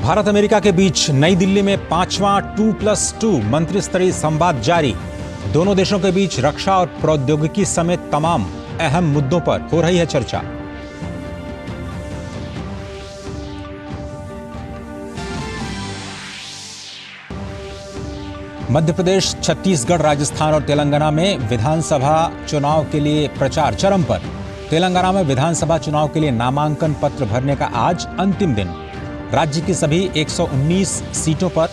Bharat America के बीच नई दिल्ली में 5वां 2+2 मंत्री स्तरीय संवाद जारी। दोनों देशों के बीच रक्षा और प्रौद्योगिकी समेत तमाम अहम मुद्दों पर हो रही है चर्चा। मध्य प्रदेश, छत्तीसगढ़, राजस्थान और तेलंगाना में विधानसभा चुनाव के लिए प्रचार चरम पर। तेलंगाना में विधानसभा चुनाव के लिए नामांकन पत्र भरने का आज अंतिम दिन। राज्य की सभी 119 सीटों पर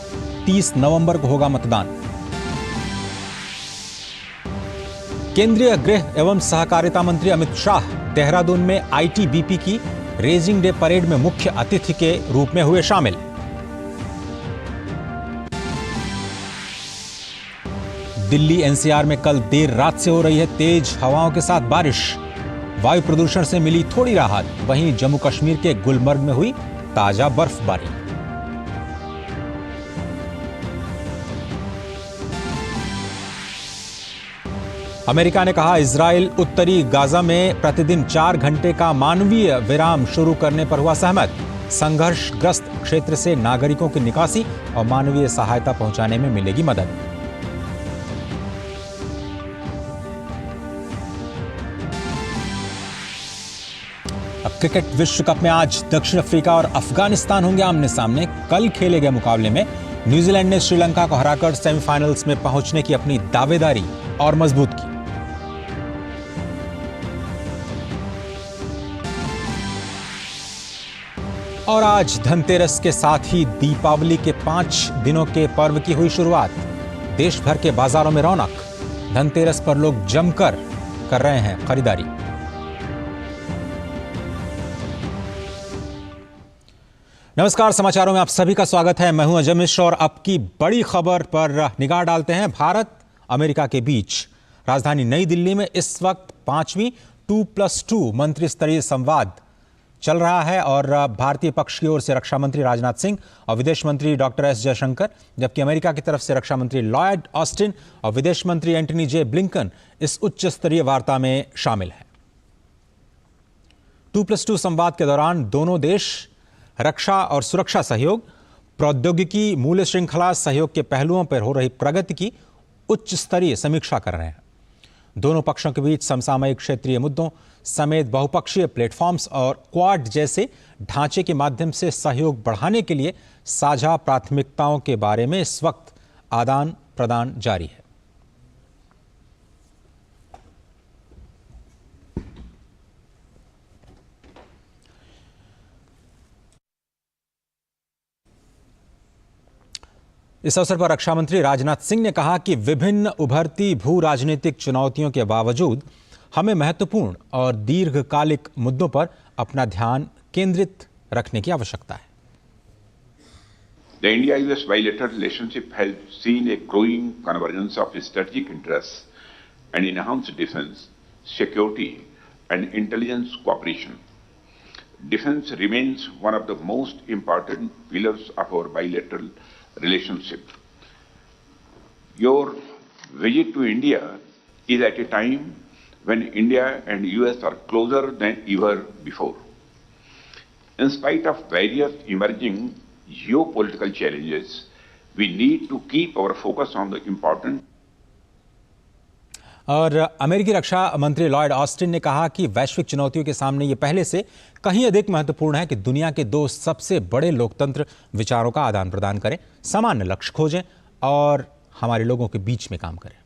30 नवंबर को होगा मतदान। केंद्रीय गृह एवं सहकारिता मंत्री अमित शाह देहरादून में आईटीबीपी की रेजिंग डे परेड में मुख्य अतिथि के रूप में हुए शामिल। दिल्ली एनसीआर में कल देर रात से हो रही है तेज हवाओं के साथ बारिश। वायु प्रदूषण से मिली थोड़ी राहत। वहीं जम्मू कश्मीर के गुलमर्ग में हुई ताजा बर्फबारी। अमेरिका ने कहा, इजराइल उत्तरी गाजा में प्रतिदिन 4 घंटे का मानवीय विराम शुरू करने पर हुआ सहमत। संघर्षग्रस्त क्षेत्र से नागरिकों की निकासी और मानवीय सहायता पहुंचाने में मिलेगी मदद। अब क्रिकेट विश्व कप में आज दक्षिण अफ्रीका और अफगानिस्तान होंगे आमने सामने। कल खेले गए मुकाबले में न्यूजीलैंड ने श्रीलंका को हराकर सेमीफाइनल्स में पहुंचने की अपनी दावेदारी और मजबूत की। और आज धनतेरस के साथ ही दीपावली के 5 दिनों के पर्व की हुई शुरुआत। देश भर के बाजारों में रौनक। धनतेरस पर लोग जमकर कर रहे हैं खरीदारी। नमस्कार, समाचारों में आप सभी का स्वागत है। मैं हूं अजय मिश्र और अब की बड़ी खबर पर निगाह डालते हैं। भारत अमेरिका के बीच राजधानी नई दिल्ली में इस वक्त 5वीं 2+2 मंत्री स्तरीय संवाद चल रहा है और भारतीय पक्ष की ओर से रक्षा मंत्री राजनाथ सिंह और विदेश मंत्री डॉक्टर एस जयशंकर, जबकि अमेरिका की तरफ से रक्षा मंत्री लॉयड ऑस्टिन और विदेश मंत्री एंटनी जे ब्लिंकन इस उच्च स्तरीय वार्ता में शामिल हैं। 2+2 संवाद के दौरान दोनों देश रक्षा और सुरक्षा सहयोग, प्रौद्योगिकी, मूल्य श्रृंखला सहयोग के पहलुओं पर हो रही प्रगति की उच्च स्तरीय समीक्षा कर रहे हैं। दोनों पक्षों के बीच समसामयिक क्षेत्रीय मुद्दों समेत बहुपक्षीय प्लेटफॉर्म्स और क्वाड जैसे ढांचे के माध्यम से सहयोग बढ़ाने के लिए साझा प्राथमिकताओं के बारे में इस वक्त आदान प्रदान जारी है। इस अवसर पर रक्षा मंत्री राजनाथ सिंह ने कहा कि विभिन्न उभरती भू राजनीतिक चुनौतियों के बावजूद हमें महत्वपूर्ण और दीर्घकालिक मुद्दों पर अपना ध्यान केंद्रित रखने की आवश्यकता है। The India-US bilateral relationship has seen a growing convergence of strategic interests and enhanced defense, security, and intelligence cooperation. Defense remains one of the most important pillars of our bilateral relationship. Your visit to India is at a time when India and US are closer than ever before. In spite of various emerging geopolitical challenges, we need to keep our focus on the important. और अमेरिकी रक्षा मंत्री Lloyd Austin ने कहा कि वैश्विक चुनौतियों के सामने ये पहले से कहीं अधिक महत्वपूर्ण है कि दुनिया के 2 सबसे बड़े लोकतंत्र विचारों का आदान प्रदान करें, सामान्य लक्ष्य खोजें और हमारे लोगों के बीच में काम करें।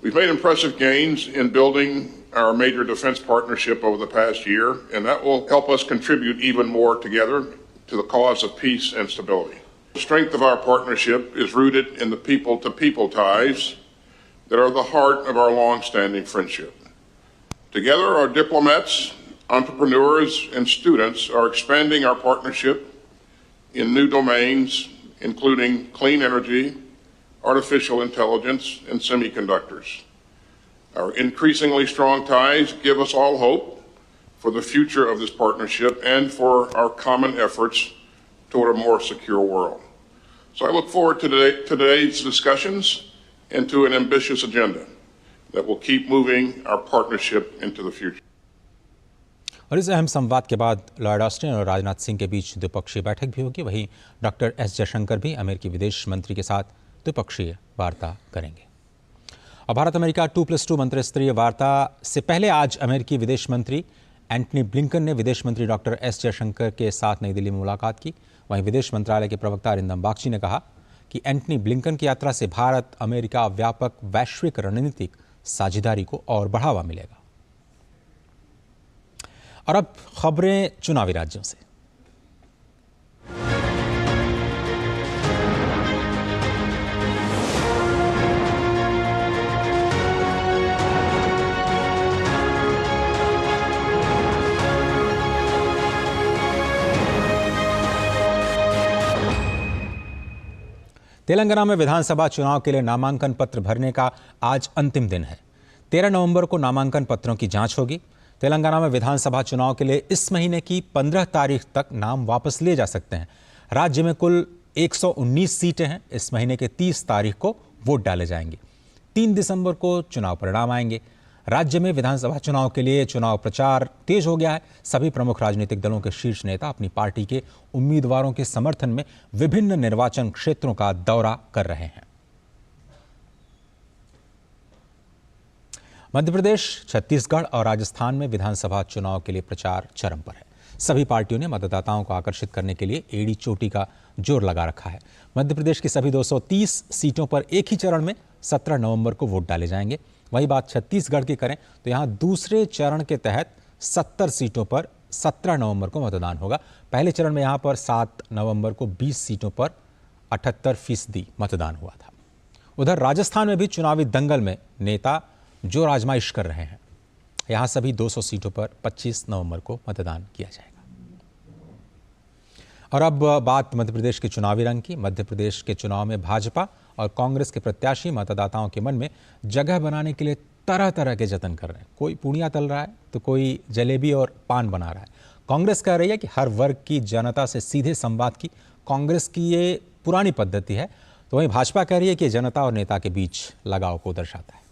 We've made impressive gains in building our major defense partnership over the past year, and that will help us contribute even more together to the cause of peace and stability. The strength of our partnership is rooted in the people-to-people ties that are the heart of our long-standing friendship. Together, our diplomats, entrepreneurs, and students are expanding our partnership in new domains, including clean energy, artificial intelligence, and semiconductors. Our increasingly strong ties give us all hope for the future of this partnership and for our common efforts toward a more secure world. So I look forward to today's discussions and to an ambitious agenda that will keep moving our partnership into the future. और इस अहम संवाद के बाद Lloyd Austin और राजनाथ सिंह के बीच द्विपक्षीय बैठक भी होगी। वहीं डॉक्टर एस जयशंकर भी अमेरिकी विदेश मंत्री के साथ द्विपक्षीय वार्ता करेंगे। और भारत अमेरिका 2+2 मंत्रिस्तरीय वार्ता से पहले आज अमेरिकी विदेश मंत्री एंटनी ब्लिंकन ने विदेश मंत्री डॉक्टर एस जयशंकर के साथ नई दिल्ली में मुलाकात की। वहीं विदेश मंत्रालय के प्रवक्ता अरिंदम बागची ने कहा कि एंटनी ब्लिंकन की यात्रा से भारत अमेरिका व्यापक वैश्विक रणनीतिक साझेदारी को और बढ़ावा मिलेगा। और अब खबरें चुनावी राज्यों से। तेलंगाना में विधानसभा चुनाव के लिए नामांकन पत्र भरने का आज अंतिम दिन है। 13 नवंबर को नामांकन पत्रों की जांच होगी। तेलंगाना में विधानसभा चुनाव के लिए इस महीने की 15 तारीख तक नाम वापस लिए जा सकते हैं। राज्य में कुल 119 सीटें हैं। इस महीने के 30 तारीख को वोट डाले जाएंगे। 3 दिसंबर को चुनाव परिणाम आएंगे। राज्य में विधानसभा चुनाव के लिए चुनाव प्रचार तेज हो गया है। सभी प्रमुख राजनीतिक दलों के शीर्ष नेता अपनी पार्टी के उम्मीदवारों के समर्थन में विभिन्न निर्वाचन क्षेत्रों का दौरा कर रहे हैं। मध्य प्रदेश, छत्तीसगढ़ और राजस्थान में विधानसभा चुनाव के लिए प्रचार चरम पर है। सभी पार्टियों ने मतदाताओं को आकर्षित करने के लिए एड़ी चोटी का जोर लगा रखा है। मध्य प्रदेश की सभी 230 सीटों पर एक ही चरण में 17 नवंबर को वोट डाले जाएंगे। वही बात छत्तीसगढ़ की करें तो यहां दूसरे चरण के तहत 70 सीटों पर 17 नवंबर को मतदान होगा। पहले चरण में यहां पर 7 नवंबर को 20 सीटों पर 78% मतदान हुआ था। उधर राजस्थान में भी चुनावी दंगल में नेता जोर आजमाइश कर रहे हैं। यहां सभी 200 सीटों पर 25 नवंबर को मतदान किया जाएगा। और अब बात मध्य प्रदेश के चुनावी रंग की। मध्य प्रदेश के चुनाव में भाजपा और कांग्रेस के प्रत्याशी मतदाताओं के मन में जगह बनाने के लिए तरह तरह के जतन कर रहे हैं। कोई पूड़ियां तल रहा है तो कोई जलेबी और पान बना रहा है। कांग्रेस कह रही है कि हर वर्ग की जनता से सीधे संवाद की कांग्रेस की ये पुरानी पद्धति है, तो वहीं भाजपा कह रही है कि जनता और नेता के बीच लगाव को दर्शाता है।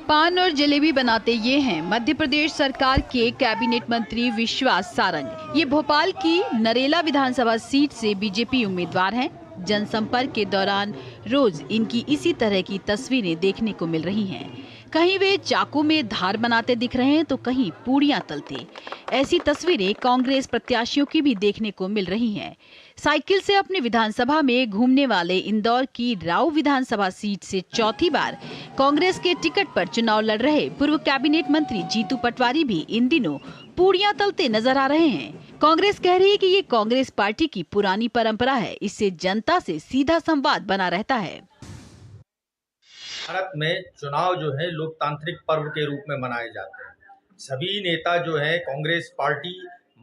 पान और जलेबी बनाते ये हैं मध्य प्रदेश सरकार के कैबिनेट मंत्री विश्वास सारंग। ये भोपाल की नरेला विधानसभा सीट से बीजेपी उम्मीदवार हैं। जनसंपर्क के दौरान रोज इनकी इसी तरह की तस्वीरें देखने को मिल रही हैं। कहीं वे चाकू में धार बनाते दिख रहे हैं तो कहीं पूड़ियां तलते। ऐसी तस्वीरें कांग्रेस प्रत्याशियों की भी देखने को मिल रही हैं। साइकिल से अपनी विधानसभा में घूमने वाले इंदौर की राऊ विधानसभा सीट से चौथी बार कांग्रेस के टिकट पर चुनाव लड़ रहे पूर्व कैबिनेट मंत्री जीतू पटवारी भी इन दिनों पूड़ियां तलते नजर आ रहे हैं। कांग्रेस कह रही है कि ये कांग्रेस पार्टी की पुरानी परंपरा है। इससे जनता से सीधा संवाद बना रहता है। भारत में चुनाव जो है लोकतांत्रिक पर्व के रूप में मनाए जाते हैं। सभी नेता जो है कांग्रेस पार्टी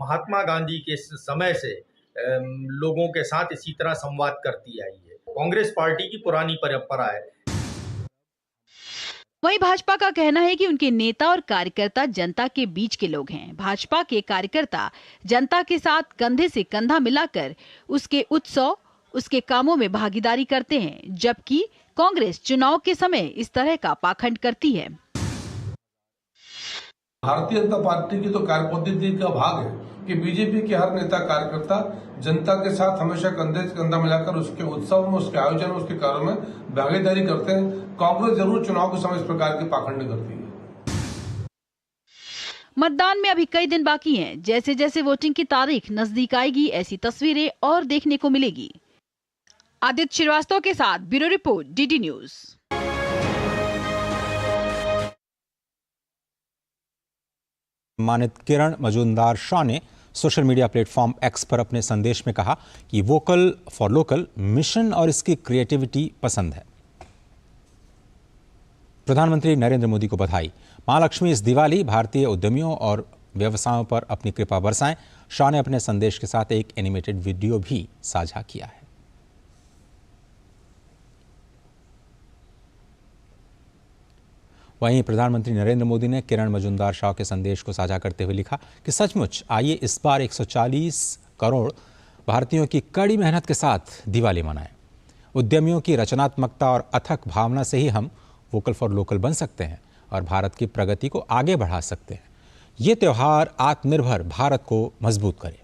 महात्मा गांधी के समय से लोगों के साथ इसी तरह संवाद करती आई है। कांग्रेस पार्टी की पुरानी परंपरा है। वहीं भाजपा का कहना है कि उनके नेता और कार्यकर्ता जनता के बीच के लोग हैं। भाजपा के कार्यकर्ता जनता के साथ कंधे से कंधा मिलाकर उसके उत्सव, उसके कामों में भागीदारी करते हैं, जबकि कांग्रेस चुनाव के समय इस तरह का पाखंड करती है। भारतीय जनता पार्टी की तो कार्य पद्धति का भाग है कि बीजेपी के हर नेता कार्यकर्ता जनता के साथ हमेशा कंधे से कंधा मिलाकर उसके उत्सव में, उसके आयोजन में, उसके कार्यों में भागीदारी करते हैं। कांग्रेस जरूर चुनाव के समय इस प्रकार की पाखंड करती है। मतदान में अभी कई दिन बाकी हैं। जैसे जैसे वोटिंग की तारीख नजदीक आएगी, ऐसी तस्वीरें और देखने को मिलेगी। आदित्य श्रीवास्तव के साथ ब्यूरो रिपोर्ट, डीडी न्यूज। सम्मानित किरण मजूमदार शाह ने सोशल मीडिया प्लेटफॉर्म एक्स पर अपने संदेश में कहा कि वोकल फॉर लोकल मिशन और इसकी क्रिएटिविटी पसंद है। प्रधानमंत्री नरेंद्र मोदी को बधाई। महालक्ष्मी इस दिवाली भारतीय उद्यमियों और व्यवसायों पर अपनी कृपा बरसाएं। शाह ने अपने संदेश के साथ एक एनिमेटेड वीडियो भी साझा किया है। वहीं प्रधानमंत्री नरेंद्र मोदी ने किरण मजूमदार शाह के संदेश को साझा करते हुए लिखा कि सचमुच आइए इस बार 140 करोड़ भारतीयों की कड़ी मेहनत के साथ दिवाली मनाएं। उद्यमियों की रचनात्मकता और अथक भावना से ही हम वोकल फॉर लोकल बन सकते हैं और भारत की प्रगति को आगे बढ़ा सकते हैं। ये त्यौहार आत्मनिर्भर भारत को मजबूत करे।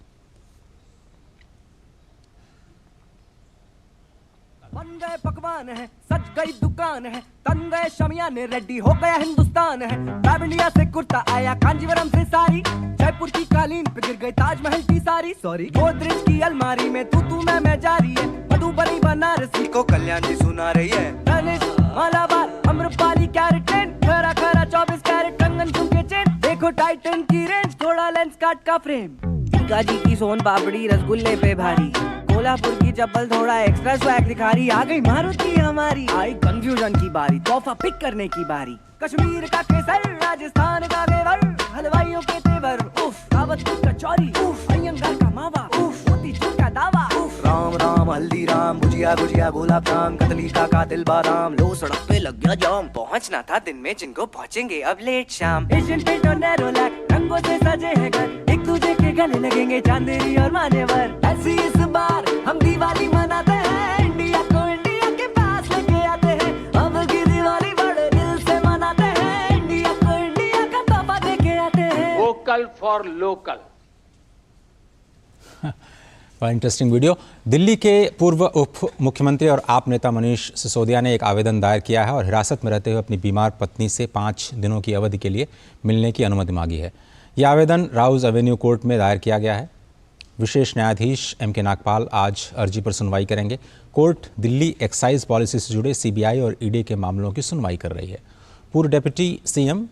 बन गए पकवान है, सज गई दुकान है, तन गए शमियाने, रेडी हो गया हिंदुस्तान है। बैबिलिया से कुर्ता आया, कांजीवरम से साड़ी, जयपुर की कालीन पे गिर गई ताजमहल की सारी। सॉरी, गोदरेज की अलमारी में तू मैं जारी है। मधुबनी बनारसी को कल्याण जी सुना रही है। तनिष मालाबार अम्रपाली कैरेट, खरा खरा 24 कैरेट कंगन झुमके चेन। देखो टाइटन की रेंज, थोड़ा लेंस काट का फ्रेम। गाजी की सोन पापड़ी रसगुल्ले पे भारी, कोल्हापुर की चप्पल थोड़ा एक्स्ट्रा स्वैग दिखा रही। आ गई मारुति हमारी, आई कंफ्यूजन की बारी, तोहफा पिक करने की बारी। कश्मीर का केसर, राजस्थान का घेवर, हलवाइयों के तेवर, उफ, दावत की कचौरी, उफ, अयंगार का मावा, उफ, मोती चूर का दावा, उफ, राम राम हल्दीराम, गुजिया गुजिया गुलाब जाम, कतली का कातिल बादाम। लो सड़क पे लग गया जाम, पहुंचना था दिन में जिनको पहुंचेंगे अब लेट शाम। एशियन पेंट और नैरोलैक, रंगों से सजे हैं घर, एक दूजे के गले लगेंगे चांदेरी और मान्यवर। ऐसी इस बार हम दिवाली मनाते हैं, इंडिया को इंडिया के पास लेके आते हैं। अब की दिवाली बड़े दिल से मनाते हैं, इंडिया को इंडिया का तोहफा देके आते हैं। Vocal for local. Interesting video. Delhi के पूर्व उप मुख्यमंत्री और आप नेता मनीष सिसोदिया ने एक आवेदन दायर किया है और हिरासत में रहते हुए अपनी बीमार पत्नी से 5 दिनों की अवधि के लिए मिलने की अनुमति मांगी है। यह आवेदन राउज एवेन्यू कोर्ट में दायर किया गया है। विशेष न्यायाधीश M.K. नागपाल आज अर्जी पर सुनवाई करेंगे। कोर्ट दिल्ली एक्साइज पॉलिसी से जुड़े CBI और ED के मामलों की सुनवाई कर रही है। पूर्व deputy CM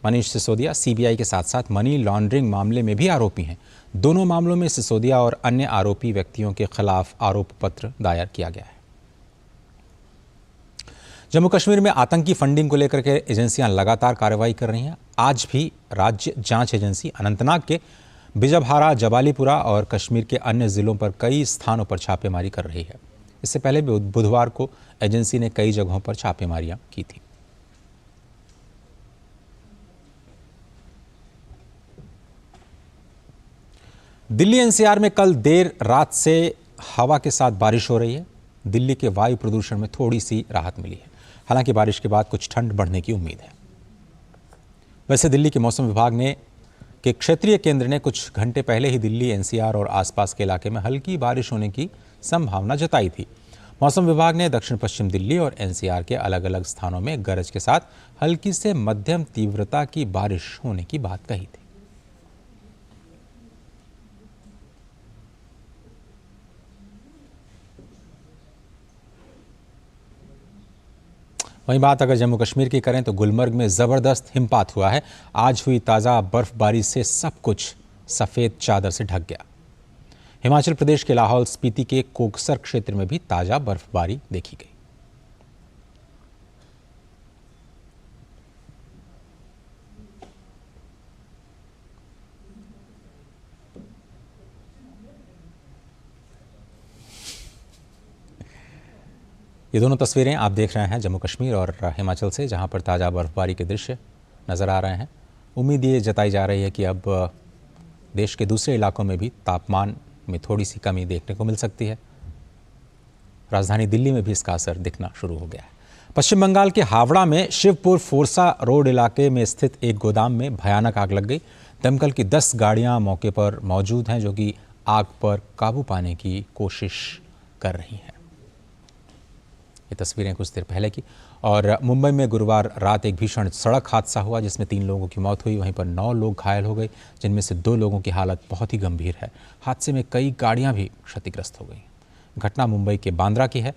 Manish Sisodia CBI के साथ साथ मनी लॉन्ड्रिंग मामले में भी आरोपी हैं। दोनों मामलों में सिसोदिया और अन्य आरोपी व्यक्तियों के खिलाफ आरोप पत्र दायर किया गया है। जम्मू कश्मीर में आतंकी फंडिंग को लेकर के एजेंसियां लगातार कार्रवाई कर रही हैं। आज भी राज्य जांच एजेंसी अनंतनाग के बिजबहारा, जबालीपुरा और कश्मीर के अन्य जिलों पर कई स्थानों पर छापेमारी कर रही है। इससे पहले बुधवार को एजेंसी ने कई जगहों पर छापेमारियां की थी। दिल्ली NCR में कल देर रात से हवा के साथ बारिश हो रही है। दिल्ली के वायु प्रदूषण में थोड़ी सी राहत मिली है। हालांकि बारिश के बाद कुछ ठंड बढ़ने की उम्मीद है। वैसे दिल्ली के मौसम विभाग के क्षेत्रीय केंद्र ने कुछ घंटे पहले ही दिल्ली NCR और आसपास के इलाके में हल्की बारिश होने की संभावना जताई थी। मौसम विभाग ने दक्षिण पश्चिम दिल्ली और NCR के अलग अलग स्थानों में गरज के साथ हल्की से मध्यम तीव्रता की बारिश होने की बात कही थी। वहीं बात अगर जम्मू कश्मीर की करें तो गुलमर्ग में ज़बरदस्त हिमपात हुआ है। आज हुई ताज़ा बर्फबारी से सब कुछ सफ़ेद चादर से ढक गया। हिमाचल प्रदेश के लाहौल स्पीति के कोकसर क्षेत्र में भी ताज़ा बर्फबारी देखी गई। ये दोनों तस्वीरें आप देख रहे हैं जम्मू कश्मीर और हिमाचल से, जहां पर ताज़ा बर्फबारी के दृश्य नज़र आ रहे हैं। उम्मीद ये जताई जा रही है कि अब देश के दूसरे इलाकों में भी तापमान में थोड़ी सी कमी देखने को मिल सकती है। राजधानी दिल्ली में भी इसका असर दिखना शुरू हो गया है। पश्चिम बंगाल के हावड़ा में शिवपुर फोरसा रोड इलाके में स्थित एक गोदाम में भयानक आग लग गई। दमकल की 10 गाड़ियां मौके पर मौजूद हैं जो कि आग पर काबू पाने की कोशिश कर रही हैं। ये तस्वीरें कुछ देर पहले की। और मुंबई में गुरुवार रात एक भीषण सड़क हादसा हुआ जिसमें 3 लोगों की मौत हुई। वहीं पर 9 लोग घायल हो गए, जिनमें से 2 लोगों की हालत बहुत ही गंभीर है। हादसे में कई गाड़ियां भी क्षतिग्रस्त हो गई। घटना मुंबई के बांद्रा की है।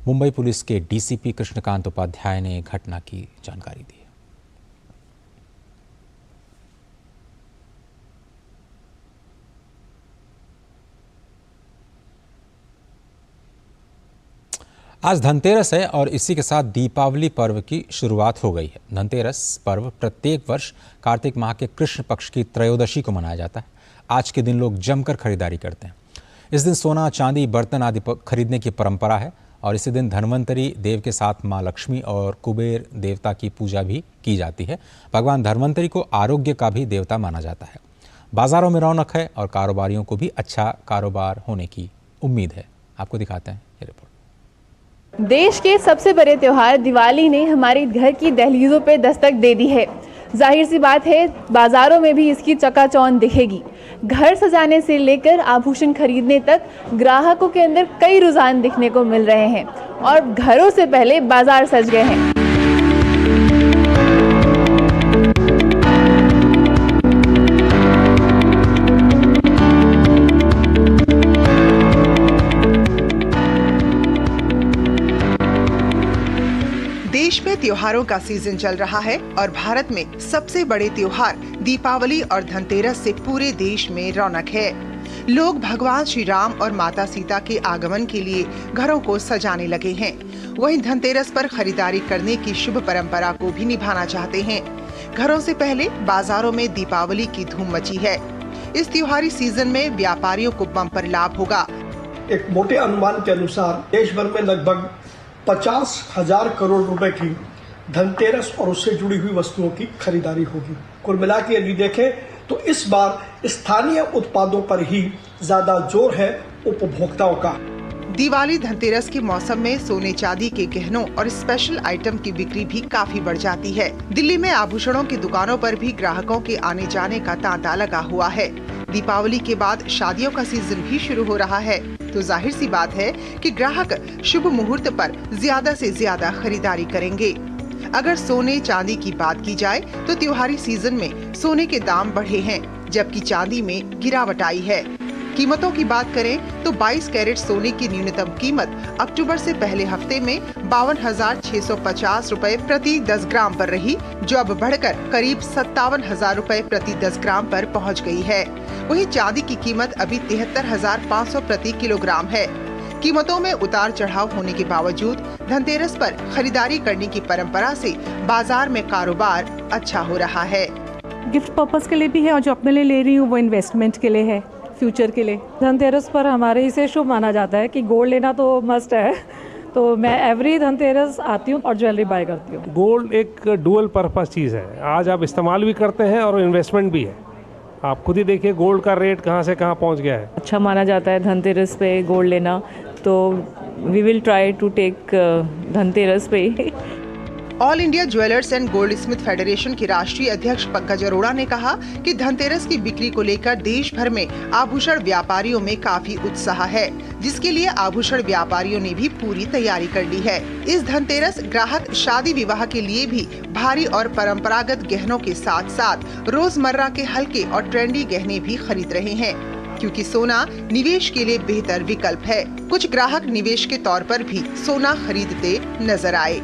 मुंबई पुलिस के DCP कृष्णकांत उपाध्याय ने घटना की जानकारी दी। आज धनतेरस है और इसी के साथ दीपावली पर्व की शुरुआत हो गई है। धनतेरस पर्व प्रत्येक वर्ष कार्तिक माह के कृष्ण पक्ष की त्रयोदशी को मनाया जाता है। आज के दिन लोग जमकर खरीदारी करते हैं। इस दिन सोना, चांदी, बर्तन आदि खरीदने की परंपरा है और इसी दिन धन्वंतरी देव के साथ मां लक्ष्मी और कुबेर देवता की पूजा भी की जाती है। भगवान धन्वंतरी को आरोग्य का भी देवता माना जाता है। बाजारों में रौनक है और कारोबारियों को भी अच्छा कारोबार होने की उम्मीद है। आपको दिखाते हैं ये रिपोर्ट। देश के सबसे बड़े त्योहार दिवाली ने हमारे घर की दहलीजों पे दस्तक दे दी है। जाहिर सी बात है, बाजारों में भी इसकी चकाचौंध दिखेगी। घर सजाने से लेकर आभूषण खरीदने तक ग्राहकों के अंदर कई रुझान दिखने को मिल रहे हैं और घरों से पहले बाजार सज गए हैं। देश में त्योहारों का सीजन चल रहा है और भारत में सबसे बड़े त्योहार दीपावली और धनतेरस से पूरे देश में रौनक है। लोग भगवान श्री राम और माता सीता के आगमन के लिए घरों को सजाने लगे हैं। वहीं धनतेरस पर खरीदारी करने की शुभ परंपरा को भी निभाना चाहते हैं। घरों से पहले बाजारों में दीपावली की धूम मची है। इस त्योहारी सीजन में व्यापारियों को बम्पर लाभ होगा। एक मोटे अनुमान के अनुसार देश भर में लगभग 50,000 करोड़ रुपए की धनतेरस और उससे जुड़ी हुई वस्तुओं की खरीदारी होगी। कुल मिला के यदि देखें तो इस बार स्थानीय उत्पादों पर ही ज्यादा जोर है उपभोक्ताओं का। दिवाली धनतेरस के मौसम में सोने चांदी के गहनों और स्पेशल आइटम की बिक्री भी काफी बढ़ जाती है। दिल्ली में आभूषणों की दुकानों पर भी ग्राहकों के आने जाने का तांता लगा हुआ है। दीपावली के बाद शादियों का सीजन भी शुरू हो रहा है, तो जाहिर सी बात है कि ग्राहक शुभ मुहूर्त पर ज्यादा से ज्यादा खरीदारी करेंगे। अगर सोने चांदी की बात की जाए तो त्योहारी सीजन में सोने के दाम बढ़े हैं, जबकि चांदी में गिरावट आई है। कीमतों की बात करें तो 22 कैरेट सोने की न्यूनतम कीमत अक्टूबर से पहले हफ्ते में 52,650 रुपए प्रति 10 ग्राम पर रही, जो अब बढ़कर करीब 57,000 रुपए प्रति 10 ग्राम पर पहुंच गई है। वहीं चांदी की कीमत अभी 73,500 प्रति किलोग्राम है। कीमतों में उतार चढ़ाव होने के बावजूद धनतेरस पर खरीदारी करने की परंपरा से बाजार में कारोबार अच्छा हो रहा है। गिफ्ट पर्पस के लिए भी है और जो अपने लिए ले रही हूँ वो इन्वेस्टमेंट के लिए है, फ्यूचर के लिए। धनतेरस पर हमारे इसे शुभ माना जाता है कि गोल्ड लेना तो मस्ट है, तो मैं एवरी धनतेरस आती हूँ और ज्वेलरी बाय करती हूँ। गोल्ड एक डुअल पर्पस चीज़ है। आज आप इस्तेमाल भी करते हैं और इन्वेस्टमेंट भी है। आप खुद ही देखिए गोल्ड का रेट कहाँ से कहाँ पहुँच गया है। अच्छा माना जाता है धनतेरस पे गोल्ड लेना, तो we will try to take Dhanteras पे। All India Jewellers and Gold Smith Federation के राष्ट्रीय अध्यक्ष पंकज अरोड़ा ने कहा कि धनतेरस की बिक्री को लेकर देश भर में आभूषण व्यापारियों में काफी उत्साह है, जिसके लिए आभूषण व्यापारियों ने भी पूरी तैयारी कर ली है। इस धनतेरस ग्राहक शादी विवाह के लिए भी भारी और परंपरागत गहनों के साथ साथ रोजमर्रा के हल्के और ट्रेंडी गहने भी खरीद रहे हैं, क्योंकि सोना निवेश के लिए बेहतर विकल्प है। कुछ ग्राहक निवेश के तौर पर भी सोना खरीदते नजर आए।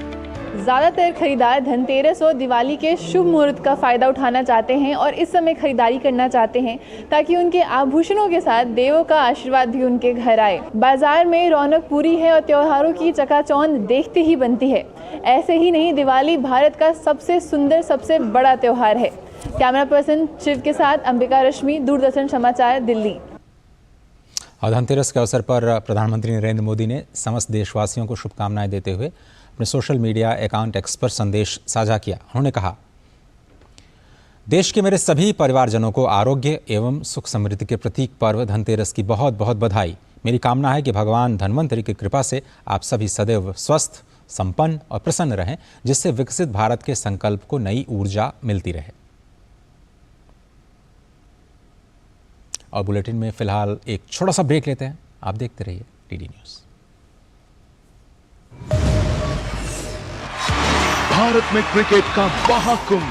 ज़्यादातर खरीदार धनतेरस और दिवाली के शुभ मुहूर्त का फ़ायदा उठाना चाहते हैं और इस समय खरीदारी करना चाहते हैं ताकि उनके आभूषणों के साथ देवों का आशीर्वाद भी उनके घर आए। बाजार में रौनक पूरी है और त्योहारों की चकाचौंध देखते ही बनती है। ऐसे ही नहीं, दिवाली भारत का सबसे सुंदर, सबसे बड़ा त्योहार है। कैमरा पर्सन शिव के साथ अंबिका रश्मि, दूरदर्शन समाचार, दिल्ली। धनतेरस के अवसर पर प्रधानमंत्री नरेंद्र मोदी ने समस्त देशवासियों को शुभकामनाएं देते हुए अपने सोशल मीडिया अकाउंट एक्स पर संदेश साझा किया। उन्होंने कहा, देश के मेरे सभी परिवारजनों को आरोग्य एवं सुख समृद्धि के प्रतीक पर्व धनतेरस की बहुत बहुत बधाई। मेरी कामना है कि भगवान धन्वंतरि की कृपा से आप सभी सदैव स्वस्थ, संपन्न और प्रसन्न रहें, जिससे विकसित भारत के संकल्प को नई ऊर्जा मिलती रहे। और बुलेटिन में फिलहाल एक छोटा सा ब्रेक लेते हैं। आप देखते रहिए टीडी न्यूज़। भारत में क्रिकेट का महाकुंभ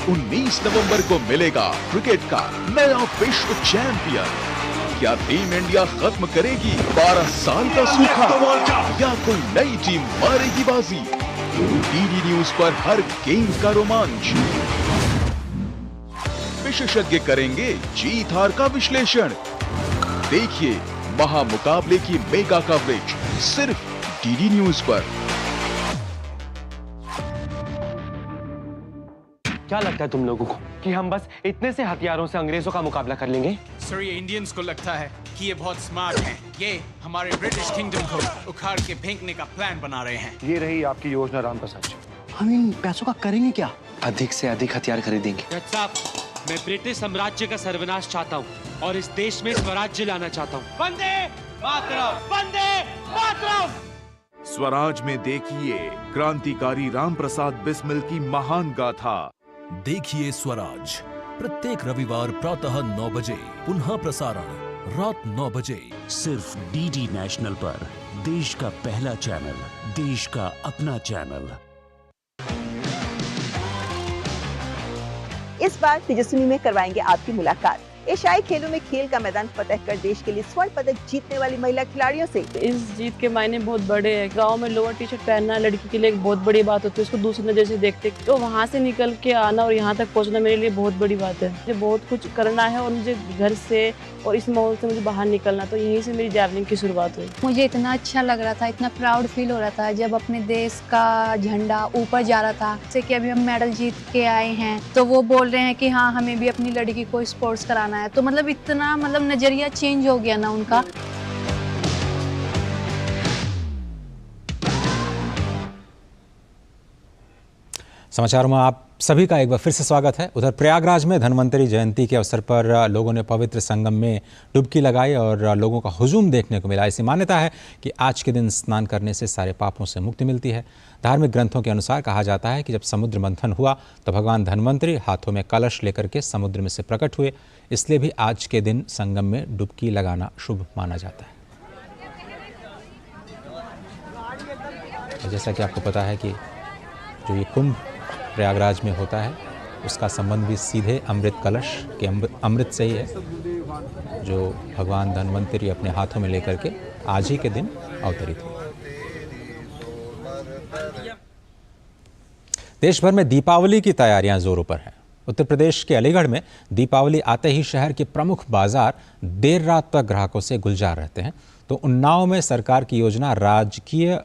19 नवंबर को मिलेगा क्रिकेट का नया विश्व चैंपियन। क्या टीम इंडिया खत्म करेगी 12 साल का सूखा या कोई नई टीम मारेगी बाजी? टीडी न्यूज़ पर हर गेम का रोमांच। विशेषज्ञ करेंगे जीत हार का विश्लेषण। देखिए महामुकाबले की मेगा कवरेज सिर्फ टीडी न्यूज़ पर। क्या लगता है तुम लोगों को कि हम बस इतने से हथियारों से अंग्रेजों का मुकाबला कर लेंगे? सर, ये इंडियंस को लगता है कि ये बहुत स्मार्ट हैं। ये हमारे ब्रिटिश किंगडम को उखाड़ के फेंकने का प्लान बना रहे हैं। ये रही आपकी योजना राम प्रसाद जी। हम इन पैसों का करेंगे क्या? अधिक से अधिक हथियार खरीदेंगे। मैं ब्रिटिश साम्राज्य का सर्वनाश चाहता हूँ और इस देश में स्वराज्य लाना चाहता हूँ। वंदे मातरम, वंदे मातरम। स्वराज में देखिए क्रांतिकारी रामप्रसाद बिस्मिल की महान गाथा। देखिए स्वराज प्रत्येक रविवार प्रातः 9 बजे, पुनः प्रसारण रात 9 बजे, सिर्फ डीडी नेशनल पर। देश का पहला चैनल, देश का अपना चैनल। इस बार तेजस्विनी में करवाएंगे आपकी मुलाकात एशियाई खेलों में खेल का मैदान फतह कर देश के लिए स्वर्ण पदक जीतने वाली महिला खिलाड़ियों से। इस जीत के मायने बहुत बड़े हैं। गांव में लोअर टी शर्ट पहनना लड़की के लिए एक बहुत बड़ी बात होती है, उसको दूसरी नजर से देखते, तो वहां से निकल के आना और यहाँ तक पहुँचना मेरे लिए बहुत बड़ी बात है। मुझे बहुत कुछ करना है और मुझे घर से और इस माहौल से मुझे बाहर निकलना, तो यहीं से मेरी जैवलिन की शुरुआत हुई। मुझे इतना अच्छा लग रहा था, इतना प्राउड फील हो रहा था जब अपने देश का झंडा ऊपर जा रहा था। जैसे कि अभी हम मेडल जीत के आए हैं तो वो बोल रहे हैं कि हाँ हमें भी अपनी लड़की को स्पोर्ट्स कराना है, तो इतना नजरिया चेंज हो गया ना उनका। समाचारों में आप सभी का एक बार फिर से स्वागत है। उधर प्रयागराज में धन्वंतरी जयंती के अवसर पर लोगों ने पवित्र संगम में डुबकी लगाई और लोगों का हुजूम देखने को मिला। ऐसी मान्यता है कि आज के दिन स्नान करने से सारे पापों से मुक्ति मिलती है। धार्मिक ग्रंथों के अनुसार कहा जाता है कि जब समुद्र मंथन हुआ तो भगवान धन्वंतरी हाथों में कलश लेकर के समुद्र में से प्रकट हुए, इसलिए भी आज के दिन संगम में डुबकी लगाना शुभ माना जाता है। जैसा कि आपको पता है कि जो ये कुंभ प्रयागराज में होता है उसका संबंध भी सीधे अमृत कलश के अमृत से ही है, जो भगवान धन्वंतरी अपने हाथों में लेकर के आज ही के दिन अवतरित हुए। देश भर में दीपावली की तैयारियां जोरों पर हैं। उत्तर प्रदेश के अलीगढ़ में दीपावली आते ही शहर के प्रमुख बाजार देर रात तक ग्राहकों से गुलजार रहते हैं। तो उन्नाव में सरकार की योजना राजकीय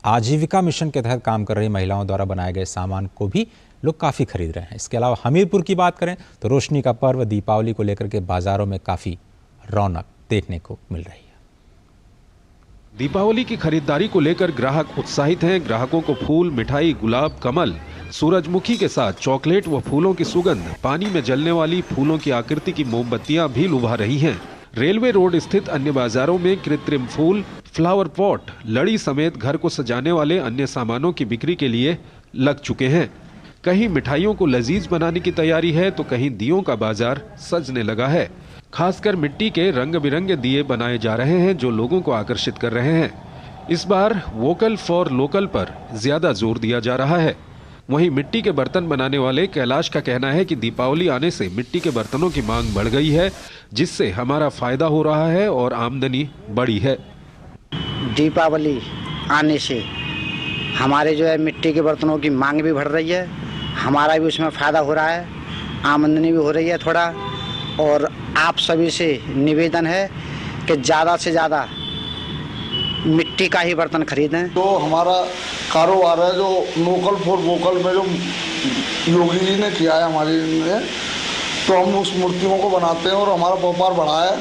आजीविका मिशन के तहत काम कर रही महिलाओं द्वारा बनाए गए सामान को भी लोग काफ़ी खरीद रहे हैं। इसके अलावा हमीरपुर की बात करें तो रोशनी का पर्व दीपावली को लेकर के बाजारों में काफ़ी रौनक देखने को मिल रही है। दीपावली की खरीदारी को लेकर ग्राहक उत्साहित हैं। ग्राहकों को फूल, मिठाई, गुलाब, कमल, सूरजमुखी के साथ चॉकलेट व फूलों की सुगंध, पानी में जलने वाली फूलों की आकृति की मोमबत्तियां भी लुभा रही हैं। रेलवे रोड स्थित अन्य बाजारों में कृत्रिम फूल, फ्लावर पॉट, लड़ी समेत घर को सजाने वाले अन्य सामानों की बिक्री के लिए लग चुके हैं। कहीं मिठाइयों को लजीज बनाने की तैयारी है तो कहीं दियों का बाजार सजने लगा है। खासकर मिट्टी के रंग बिरंगे दिए बनाए जा रहे हैं जो लोगों को आकर्षित कर रहे हैं। इस बार वोकल फॉर लोकल पर ज्यादा जोर दिया जा रहा है। वहीं मिट्टी के बर्तन बनाने वाले कैलाश का कहना है कि दीपावली आने से मिट्टी के बर्तनों की मांग बढ़ गई है, जिससे हमारा फायदा हो रहा है और आमदनी बढ़ी है। दीपावली आने से हमारे जो है मिट्टी के बर्तनों की मांग भी बढ़ रही है, हमारा भी उसमें फ़ायदा हो रहा है, आमदनी भी हो रही है थोड़ा। और आप सभी से निवेदन है कि ज़्यादा से ज़्यादा मिट्टी का ही बर्तन खरीदें। तो हमारा कारोबार है जो लोकल फॉर वोकल में जो योगी जी ने किया है हमारे लिए, तो हम उस मूर्तियों को बनाते हैं और हमारा व्यापार बढ़ा है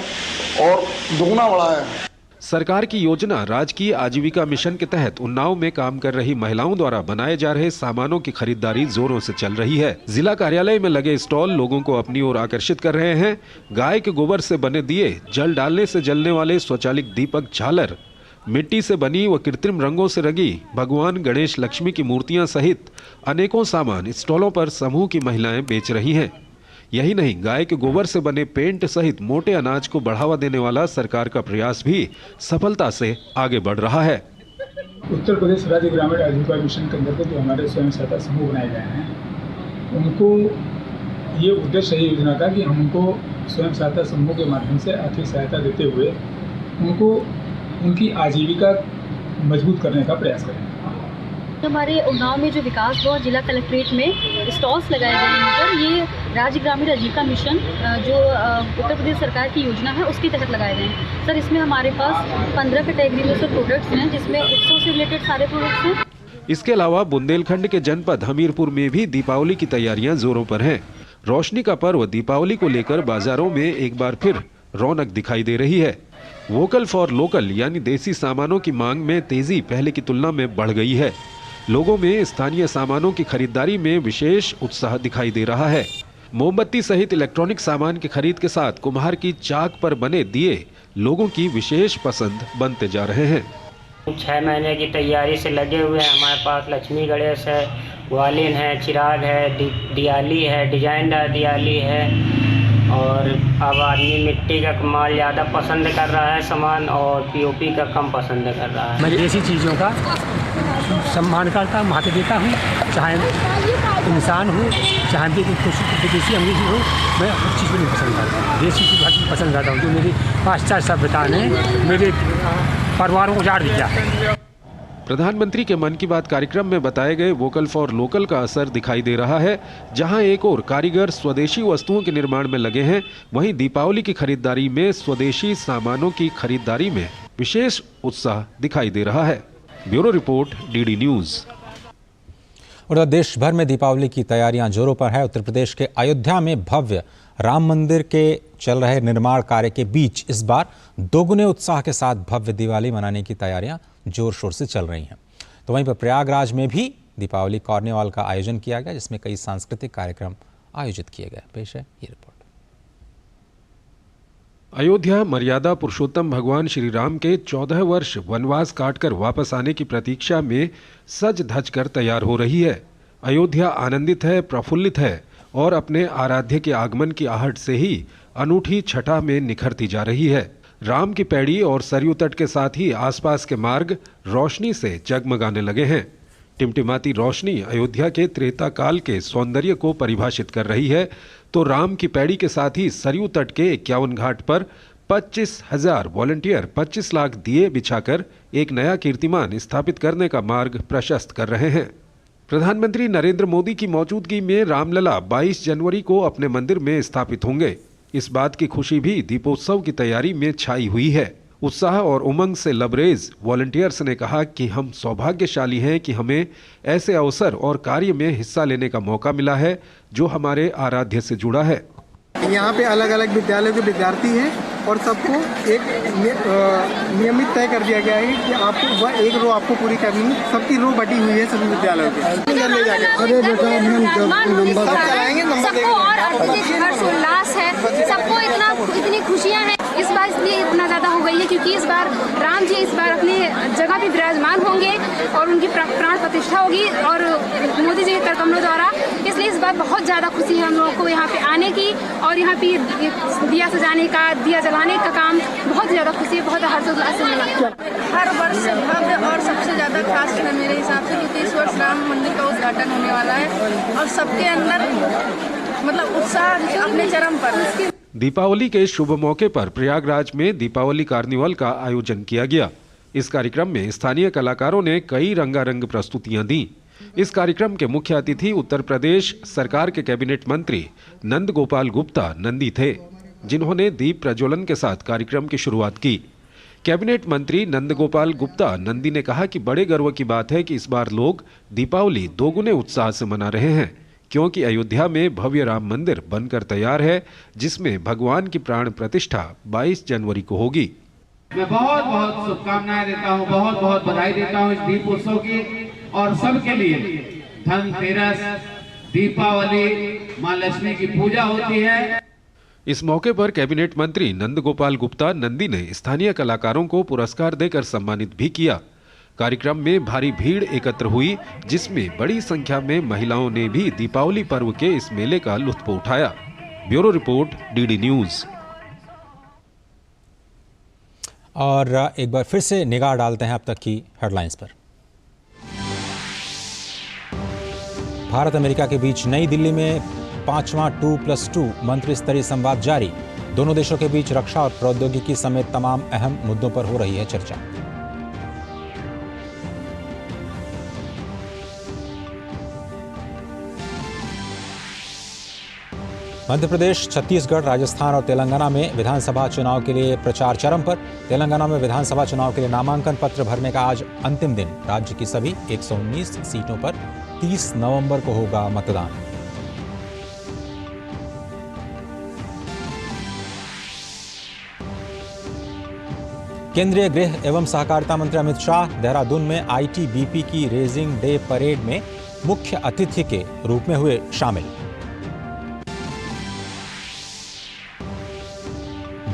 और दुगना बढ़ा है। सरकार की योजना राजकीय आजीविका मिशन के तहत उन्नाव में काम कर रही महिलाओं द्वारा बनाए जा रहे सामानों की खरीदारी जोरों से चल रही है। जिला कार्यालय में लगे स्टॉल लोगों को अपनी ओर आकर्षित कर रहे हैं। गाय के गोबर से बने दिए, जल डालने से जलने वाले स्वचालित दीपक, झालर, मिट्टी से बनी व कृत्रिम रंगों से रंगी भगवान गणेश, लक्ष्मी की मूर्तियां सहित अनेकों सामान स्टॉलों पर समूह की महिलाएं बेच रही हैं। यही नहीं, गाय के गोबर से बने पेंट सहित मोटे अनाज को बढ़ावा देने वाला सरकार का प्रयास भी सफलता से आगे बढ़ रहा है। उत्तर प्रदेश राज्य ग्रामीण आजीविका मिशन के अंतर्गत जो हमारे स्वयं सहायता समूह बनाए गए हैं, उनको ये उद्देश्य है योजना का कि हम उनको स्वयं सहायता समूह के माध्यम से आर्थिक सहायता देते हुए उनको उनकी आजीविका मजबूत करने का प्रयास करें। हमारे उन्नाव में जो विकास हुआ जिला कलेक्ट्रेट में स्टॉल्स लगाए गए हैं सर, ये राज्य ग्रामीण आजीविका मिशन जो उत्तर प्रदेश सरकार की योजना है उसके तहत लगाए गए हैं सर। इसमें हमारे पास 15 कैटेगरी में सर प्रोडक्ट्स हैं, जिसमें उत्सव से रिलेटेड सारे प्रोडक्ट्स हैं। इसके अलावा बुंदेलखंड के जनपद हमीरपुर में भी दीपावली की तैयारियां जोरों पर हैं। रोशनी का पर्व दीपावली को लेकर बाजारों में एक बार फिर रौनक दिखाई दे रही है। वोकल फॉर लोकल यानी देसी सामानों की मांग में तेजी पहले की तुलना में बढ़ गई है। लोगों में स्थानीय सामानों की खरीदारी में विशेष उत्साह दिखाई दे रहा है। मोमबत्ती सहित इलेक्ट्रॉनिक सामान की खरीद के साथ कुम्हार की चाक पर बने दिए लोगों की विशेष पसंद बनते जा रहे हैं। 6 महीने की तैयारी से लगे हुए हैं। हमारे पास लक्ष्मी गणेश है, ग्वालिन है, चिराग है, दियाली है, डिजाइनदार दियाली है। और अब आदमी मिट्टी का माल ज़्यादा पसंद कर रहा है सामान, और पीओपी का कम पसंद कर रहा है। मैं देसी चीज़ों का सम्मान करता हूँ, महत्व देता हूँ, चाहे इंसान हो चाहे भी विदेशी अंग्रेजी हो, मैं हर चीज़ को नहीं पसंद करता हूँ। देसी चीज़ हर चीज़ पसंद करता हूँ। जो मेरी पाश्चात्य सभ्यता ने मेरे परिवार को उजाड़ दिया। प्रधानमंत्री के मन की बात कार्यक्रम में बताए गए वोकल फॉर लोकल का असर दिखाई दे रहा है। जहां एक और कारीगर स्वदेशी वस्तुओं के निर्माण में लगे हैं, वहीं दीपावली की खरीदारी में स्वदेशी सामानों की खरीदारी में विशेष उत्साह दिखाई दे रहा है। Bureau report, DD news. और देश भर में दीपावली की तैयारियां जोरों पर है। उत्तर प्रदेश के अयोध्या में भव्य राम मंदिर के चल रहे निर्माण कार्य के बीच इस बार दोगुने उत्साह के साथ भव्य दिवाली मनाने की तैयारियां जोर शोर से चल रही हैं। तो वहीं पर प्रयागराज में भी दीपावली कार्निवाल का आयोजन किया गया, जिसमें कई सांस्कृतिक कार्यक्रम आयोजित किए गए। पेश है ये रिपोर्ट। अयोध्या मर्यादा पुरुषोत्तम भगवान श्री राम के 14 वर्ष वनवास काटकर वापस आने की प्रतीक्षा में सज धज कर तैयार हो रही है। अयोध्या आनंदित है, प्रफुल्लित है और अपने आराध्य के आगमन की आहट से ही अनूठी छटा में निखरती जा रही है। राम की पैड़ी और सरयू तट के साथ ही आसपास के मार्ग रोशनी से जगमगाने लगे हैं। टिमटिमाती रोशनी अयोध्या के त्रेता काल के सौंदर्य को परिभाषित कर रही है, तो राम की पैड़ी के साथ ही सरयू तट के 51 घाट पर 25,000 वॉलंटियर 25 लाख दिए बिछाकर एक नया कीर्तिमान स्थापित करने का मार्ग प्रशस्त कर रहे हैं। प्रधानमंत्री नरेंद्र मोदी की मौजूदगी में रामलला 22 जनवरी को अपने मंदिर में स्थापित होंगे। इस बात की खुशी भी दीपोत्सव की तैयारी में छाई हुई है। उत्साह और उमंग से लबरेज वॉलंटियर्स ने कहा कि हम सौभाग्यशाली हैं कि हमें ऐसे अवसर और कार्य में हिस्सा लेने का मौका मिला है जो हमारे आराध्य से जुड़ा है। यहाँ पे अलग अलग विद्यालयों के विद्यार्थी हैं और सबको एक नियमित तय कर दिया गया है कि आपको वह एक रो आपको पूरी करनी है। सबकी रो बटी हुई है सभी विद्यालयों के। अरे बेटा सबको और हर्षोल्लास है, सबको इतनी खुशियाँ हैं। इस बार इसलिए इतना ज़्यादा हो गई है क्योंकि इस बार राम जी इस बार अपनी जगह पे विराजमान होंगे और उनकी प्राण प्रतिष्ठा होगी और मोदी जी के कर कमलों द्वारा, इसलिए इस बार बहुत ज़्यादा खुशी है हम लोगों को यहाँ पे आने की और यहाँ पे दिया सजाने का, दिया जलाने का काम बहुत ज़्यादा खुशी है, बहुत हर्षोल्लास से मिला। हर वर्ष भव्य और सबसे ज़्यादा खास है मेरे हिसाब से, क्योंकि इस वर्ष राम मंदिर का उद्घाटन होने वाला है और सबके अंदर मतलब उत्साह अपने चरम पर। दीपावली के शुभ मौके पर प्रयागराज में दीपावली कार्निवल का आयोजन किया गया। इस कार्यक्रम में स्थानीय कलाकारों ने कई रंगारंग प्रस्तुतियां दी। इस कार्यक्रम के मुख्य अतिथि उत्तर प्रदेश सरकार के कैबिनेट मंत्री नंद गोपाल गुप्ता नंदी थे, जिन्होंने दीप प्रज्वलन के साथ कार्यक्रम की शुरुआत की। कैबिनेट मंत्री नंद गोपाल गुप्ता नंदी ने कहा कि बड़े गर्व की बात है कि इस बार लोग दीपावली दोगुने उत्साह से मना रहे हैं, क्योंकि अयोध्या में भव्य राम मंदिर बनकर तैयार है, जिसमें भगवान की प्राण प्रतिष्ठा 22 जनवरी को होगी। मैं बहुत बहुत शुभकामनाएं देता हूं, बहुत बहुत बधाई देता हूं इस दीप उत्सव की और सबके लिए धनतेरस, दीपावली, मां लक्ष्मी की पूजा होती है। इस मौके पर कैबिनेट मंत्री नंद गोपाल गुप्ता नंदी ने स्थानीय कलाकारों को पुरस्कार देकर सम्मानित भी किया। कार्यक्रम में भारी भीड़ एकत्र हुई, जिसमें बड़ी संख्या में महिलाओं ने भी दीपावली पर्व के इस मेले का लुत्फ उठाया। Bureau report, DD news. और एक बार फिर से निगाह डालते हैं अब तक की हेडलाइंस पर। भारत अमेरिका के बीच नई दिल्ली में 5वां 2+2 मंत्री स्तरीय संवाद जारी। दोनों देशों के बीच रक्षा और प्रौद्योगिकी समेत तमाम अहम मुद्दों पर हो रही है चर्चा। मध्य प्रदेश, छत्तीसगढ़, राजस्थान और तेलंगाना में विधानसभा चुनाव के लिए प्रचार चरम पर। तेलंगाना में विधानसभा चुनाव के लिए नामांकन पत्र भरने का आज अंतिम दिन। राज्य की सभी 119 सीटों पर 30 नवंबर को होगा मतदान। केंद्रीय गृह एवं सहकारिता मंत्री अमित शाह देहरादून में आईटीबीपी की रेजिंग डे परेड में मुख्य अतिथि के रूप में हुए शामिल।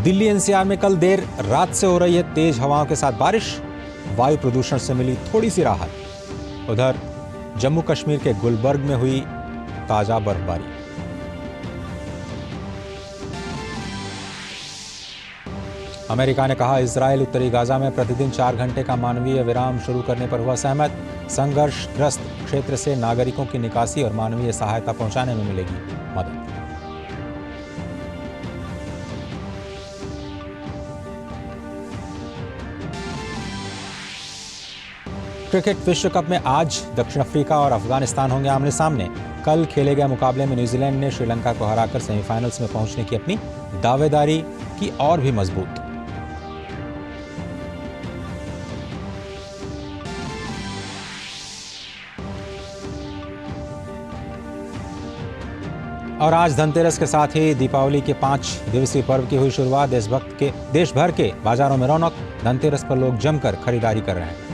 दिल्ली एनसीआर में कल देर रात से हो रही है तेज हवाओं के साथ बारिश। वायु प्रदूषण से मिली थोड़ी सी राहत। उधर जम्मू कश्मीर के गुलबर्ग में हुई ताजा बर्फबारी। अमेरिका ने कहा इजरायल उत्तरी गाजा में प्रतिदिन 4 घंटे का मानवीय विराम शुरू करने पर हुआ सहमत। संघर्षग्रस्त क्षेत्र से नागरिकों की निकासी और मानवीय सहायता पहुंचाने में मिलेगी मदद। क्रिकेट विश्व कप में आज दक्षिण अफ्रीका और अफगानिस्तान होंगे आमने सामने। कल खेले गए मुकाबले में न्यूजीलैंड ने श्रीलंका को हराकर सेमीफाइनल्स में पहुंचने की अपनी दावेदारी की और भी मजबूत। और आज धनतेरस के साथ ही दीपावली के 5 दिवसीय पर्व की हुई शुरुआत। देश भर के बाजारों में रौनक। धनतेरस पर लोग जमकर खरीदारी कर रहे हैं।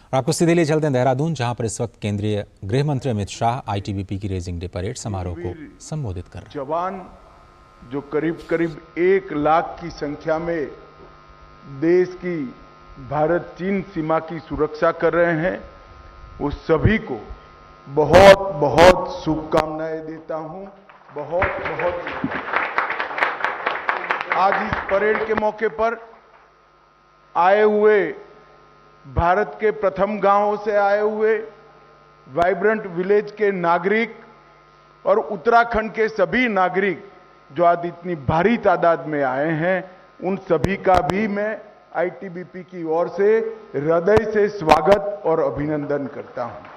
और आपको सीधे लिए चलते हैं देहरादून, जहां पर इस वक्त केंद्रीय गृह मंत्री अमित शाह आईटीबीपी की रेजिंग डे परेड समारोह को संबोधित कर रहे हैं। जवान जो करीब करीब 1 लाख की संख्या में देश की भारत चीन सीमा की सुरक्षा कर रहे हैं, वो सभी को बहुत बहुत शुभकामनाएं देता हूं। बहुत बहुत आज इस परेड के मौके पर आए हुए भारत के प्रथम गांवों से आए हुए वाइब्रेंट विलेज के नागरिक और उत्तराखंड के सभी नागरिक जो आज इतनी भारी तादाद में आए हैं, उन सभी का भी मैं आईटीबीपी की ओर से हृदय से स्वागत और अभिनंदन करता हूं।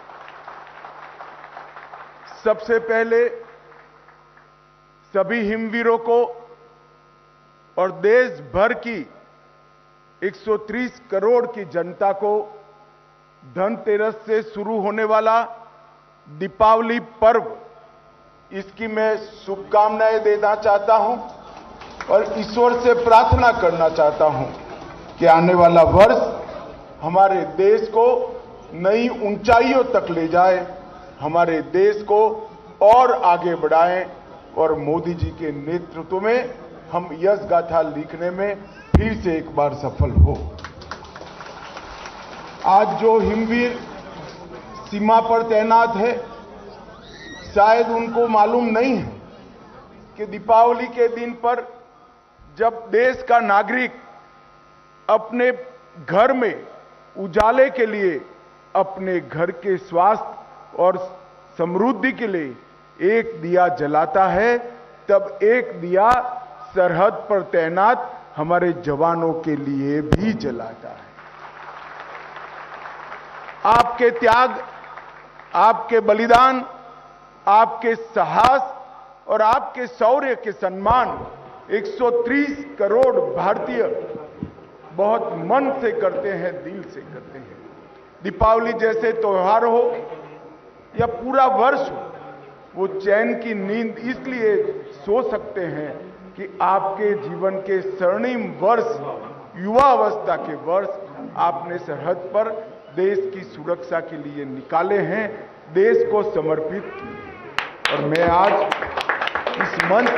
सबसे पहले सभी हिमवीरों को और देश भर की 130 करोड़ की जनता को धनतेरस से शुरू होने वाला दीपावली पर्व, इसकी मैं शुभकामनाएं देना चाहता हूं और ईश्वर से प्रार्थना करना चाहता हूं कि आने वाला वर्ष हमारे देश को नई ऊंचाइयों तक ले जाए, हमारे देश को और आगे बढ़ाएं और मोदी जी के नेतृत्व में हम यश गाथा लिखने में फिर से एक बार सफल हो। आज जो हिमवीर सीमा पर तैनात है, शायद उनको मालूम नहीं है कि दीपावली के दिन पर जब देश का नागरिक अपने घर में उजाले के लिए, अपने घर के स्वास्थ्य और समृद्धि के लिए एक दिया जलाता है, तब एक दिया सरहद पर तैनात हमारे जवानों के लिए भी जलाता है। आपके त्याग, आपके बलिदान, आपके साहस और आपके शौर्य के सम्मान 130 करोड़ भारतीय बहुत मन से करते हैं, दिल से करते हैं। दीपावली जैसे त्योहार हो या पूरा वर्ष हो, वो चैन की नींद इसलिए सो सकते हैं कि आपके जीवन के स्वर्णिम वर्ष, युवा अवस्था के वर्ष आपने सरहद पर देश की सुरक्षा के लिए निकाले हैं, देश को समर्पित किए। और मैं आज इस मंच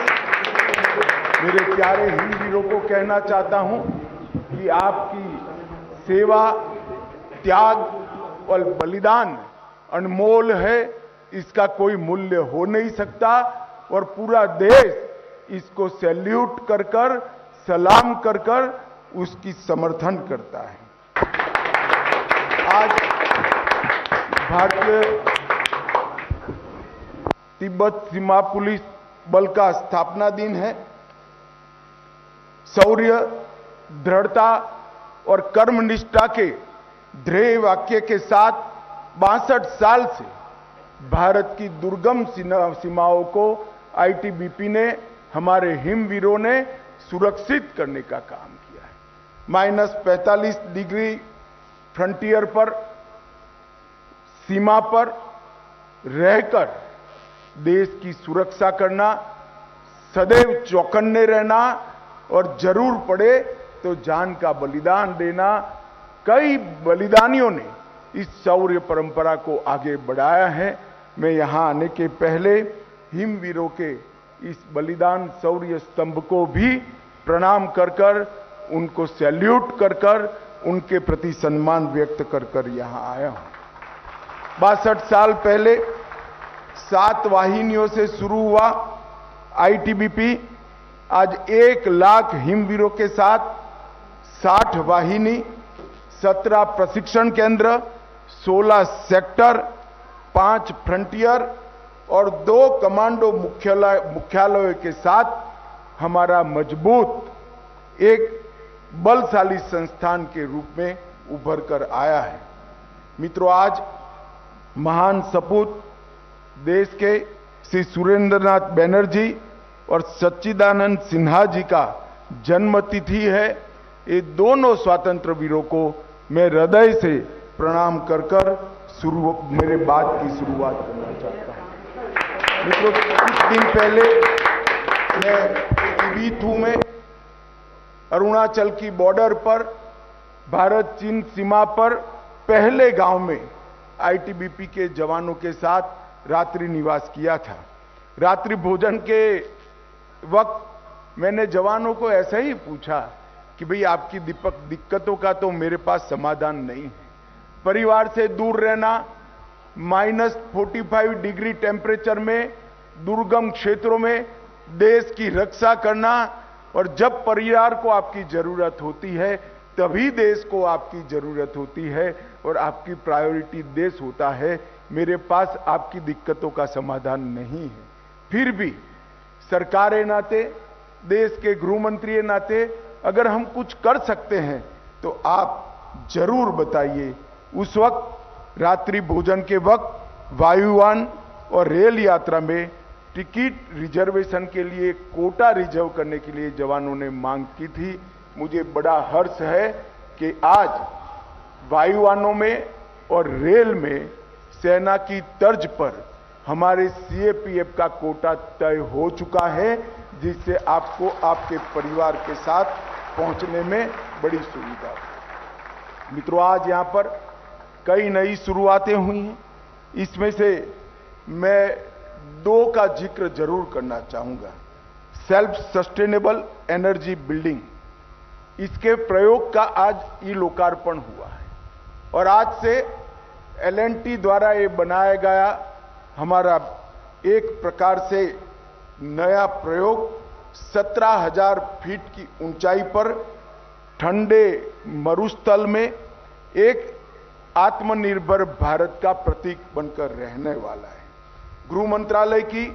मेरे प्यारे हिमवीरों को कहना चाहता हूं कि आपकी सेवा, त्याग और बलिदान अनमोल है, इसका कोई मूल्य हो नहीं सकता और पूरा देश इसको सैल्यूट कर कर, सलाम कर कर उसकी समर्थन करता है। आज भारतीय तिब्बत सीमा पुलिस बल का स्थापना दिन है। शौर्य, दृढ़ता और कर्मनिष्ठा के ध्येय वाक्य के साथ 62 साल से भारत की दुर्गम सीमाओं को आईटीबीपी ने, हमारे हिमवीरों ने सुरक्षित करने का काम किया है। -45 डिग्री फ्रंटियर पर, सीमा पर रहकर देश की सुरक्षा करना, सदैव चौकन्ने रहना और जरूर पड़े तो जान का बलिदान देना, कई बलिदानियों ने इस शौर्य परंपरा को आगे बढ़ाया है। मैं यहां आने के पहले हिमवीरों के इस बलिदान शौर्य स्तंभ को भी प्रणाम कर कर, उनको सैल्यूट कर कर उनके प्रति सम्मान व्यक्त कर यहां आया हूं। 62 साल पहले 7 वाहिनियों से शुरू हुआ आईटीबीपी आज 1 लाख हिमवीरों के साथ 60 वाहिनी, 17 प्रशिक्षण केंद्र, 16 सेक्टर, 5 फ्रंटियर और 2 कमांडो मुख्यालयों के साथ हमारा मजबूत एक बलशाली संस्थान के रूप में उभर कर आया है। मित्रों, आज महान सपूत देश के श्री सुरेंद्रनाथ बैनर्जी और सच्चिदानंद सिन्हा जी का जन्मतिथि है। ये दोनों स्वतंत्र वीरों को मैं हृदय से प्रणाम कर मेरे बात की शुरुआत करना चाहता हूं। मित्रों, कुछ दिन पहले मैं इवीथू में अरुणाचल की बॉर्डर पर भारत चीन सीमा पर पहले गांव में आईटीबीपी के जवानों के साथ रात्रि निवास किया था। रात्रि भोजन के वक्त मैंने जवानों को ऐसा ही पूछा कि भाई आपकी दिक्कतों का तो मेरे पास समाधान नहीं है। परिवार से दूर रहना, -45 डिग्री टेम्परेचर में दुर्गम क्षेत्रों में देश की रक्षा करना, और जब परिवार को आपकी जरूरत होती है तभी देश को आपकी जरूरत होती है और आपकी प्रायोरिटी देश होता है। मेरे पास आपकी दिक्कतों का समाधान नहीं है। फिर भी सरकार नाते, देश के गृह मंत्री नाते अगर हम कुछ कर सकते हैं तो आप जरूर बताइए। उस वक्त रात्रि भोजन के वक्त वायुयान और रेल यात्रा में टिकट रिजर्वेशन के लिए कोटा रिजर्व करने के लिए जवानों ने मांग की थी। मुझे बड़ा हर्ष है कि आज वायुयानों में और रेल में सेना की तर्ज पर हमारे सीएपीएफ का कोटा तय हो चुका है, जिससे आपको आपके परिवार के साथ पहुंचने में बड़ी सुविधा है। मित्रों, आज यहां पर कई नई शुरुआतें हुई हैं। इसमें से मैं 2 का जिक्र जरूर करना चाहूंगा। सेल्फ सस्टेनेबल एनर्जी बिल्डिंग, इसके प्रयोग का आज ई लोकार्पण हुआ है और आज से एलएनटी द्वारा ये बनाया गया हमारा एक प्रकार से नया प्रयोग 17,000 फीट की ऊंचाई पर ठंडे मरुस्थल में एक आत्मनिर्भर भारत का प्रतीक बनकर रहने वाला है। गृह मंत्रालय की,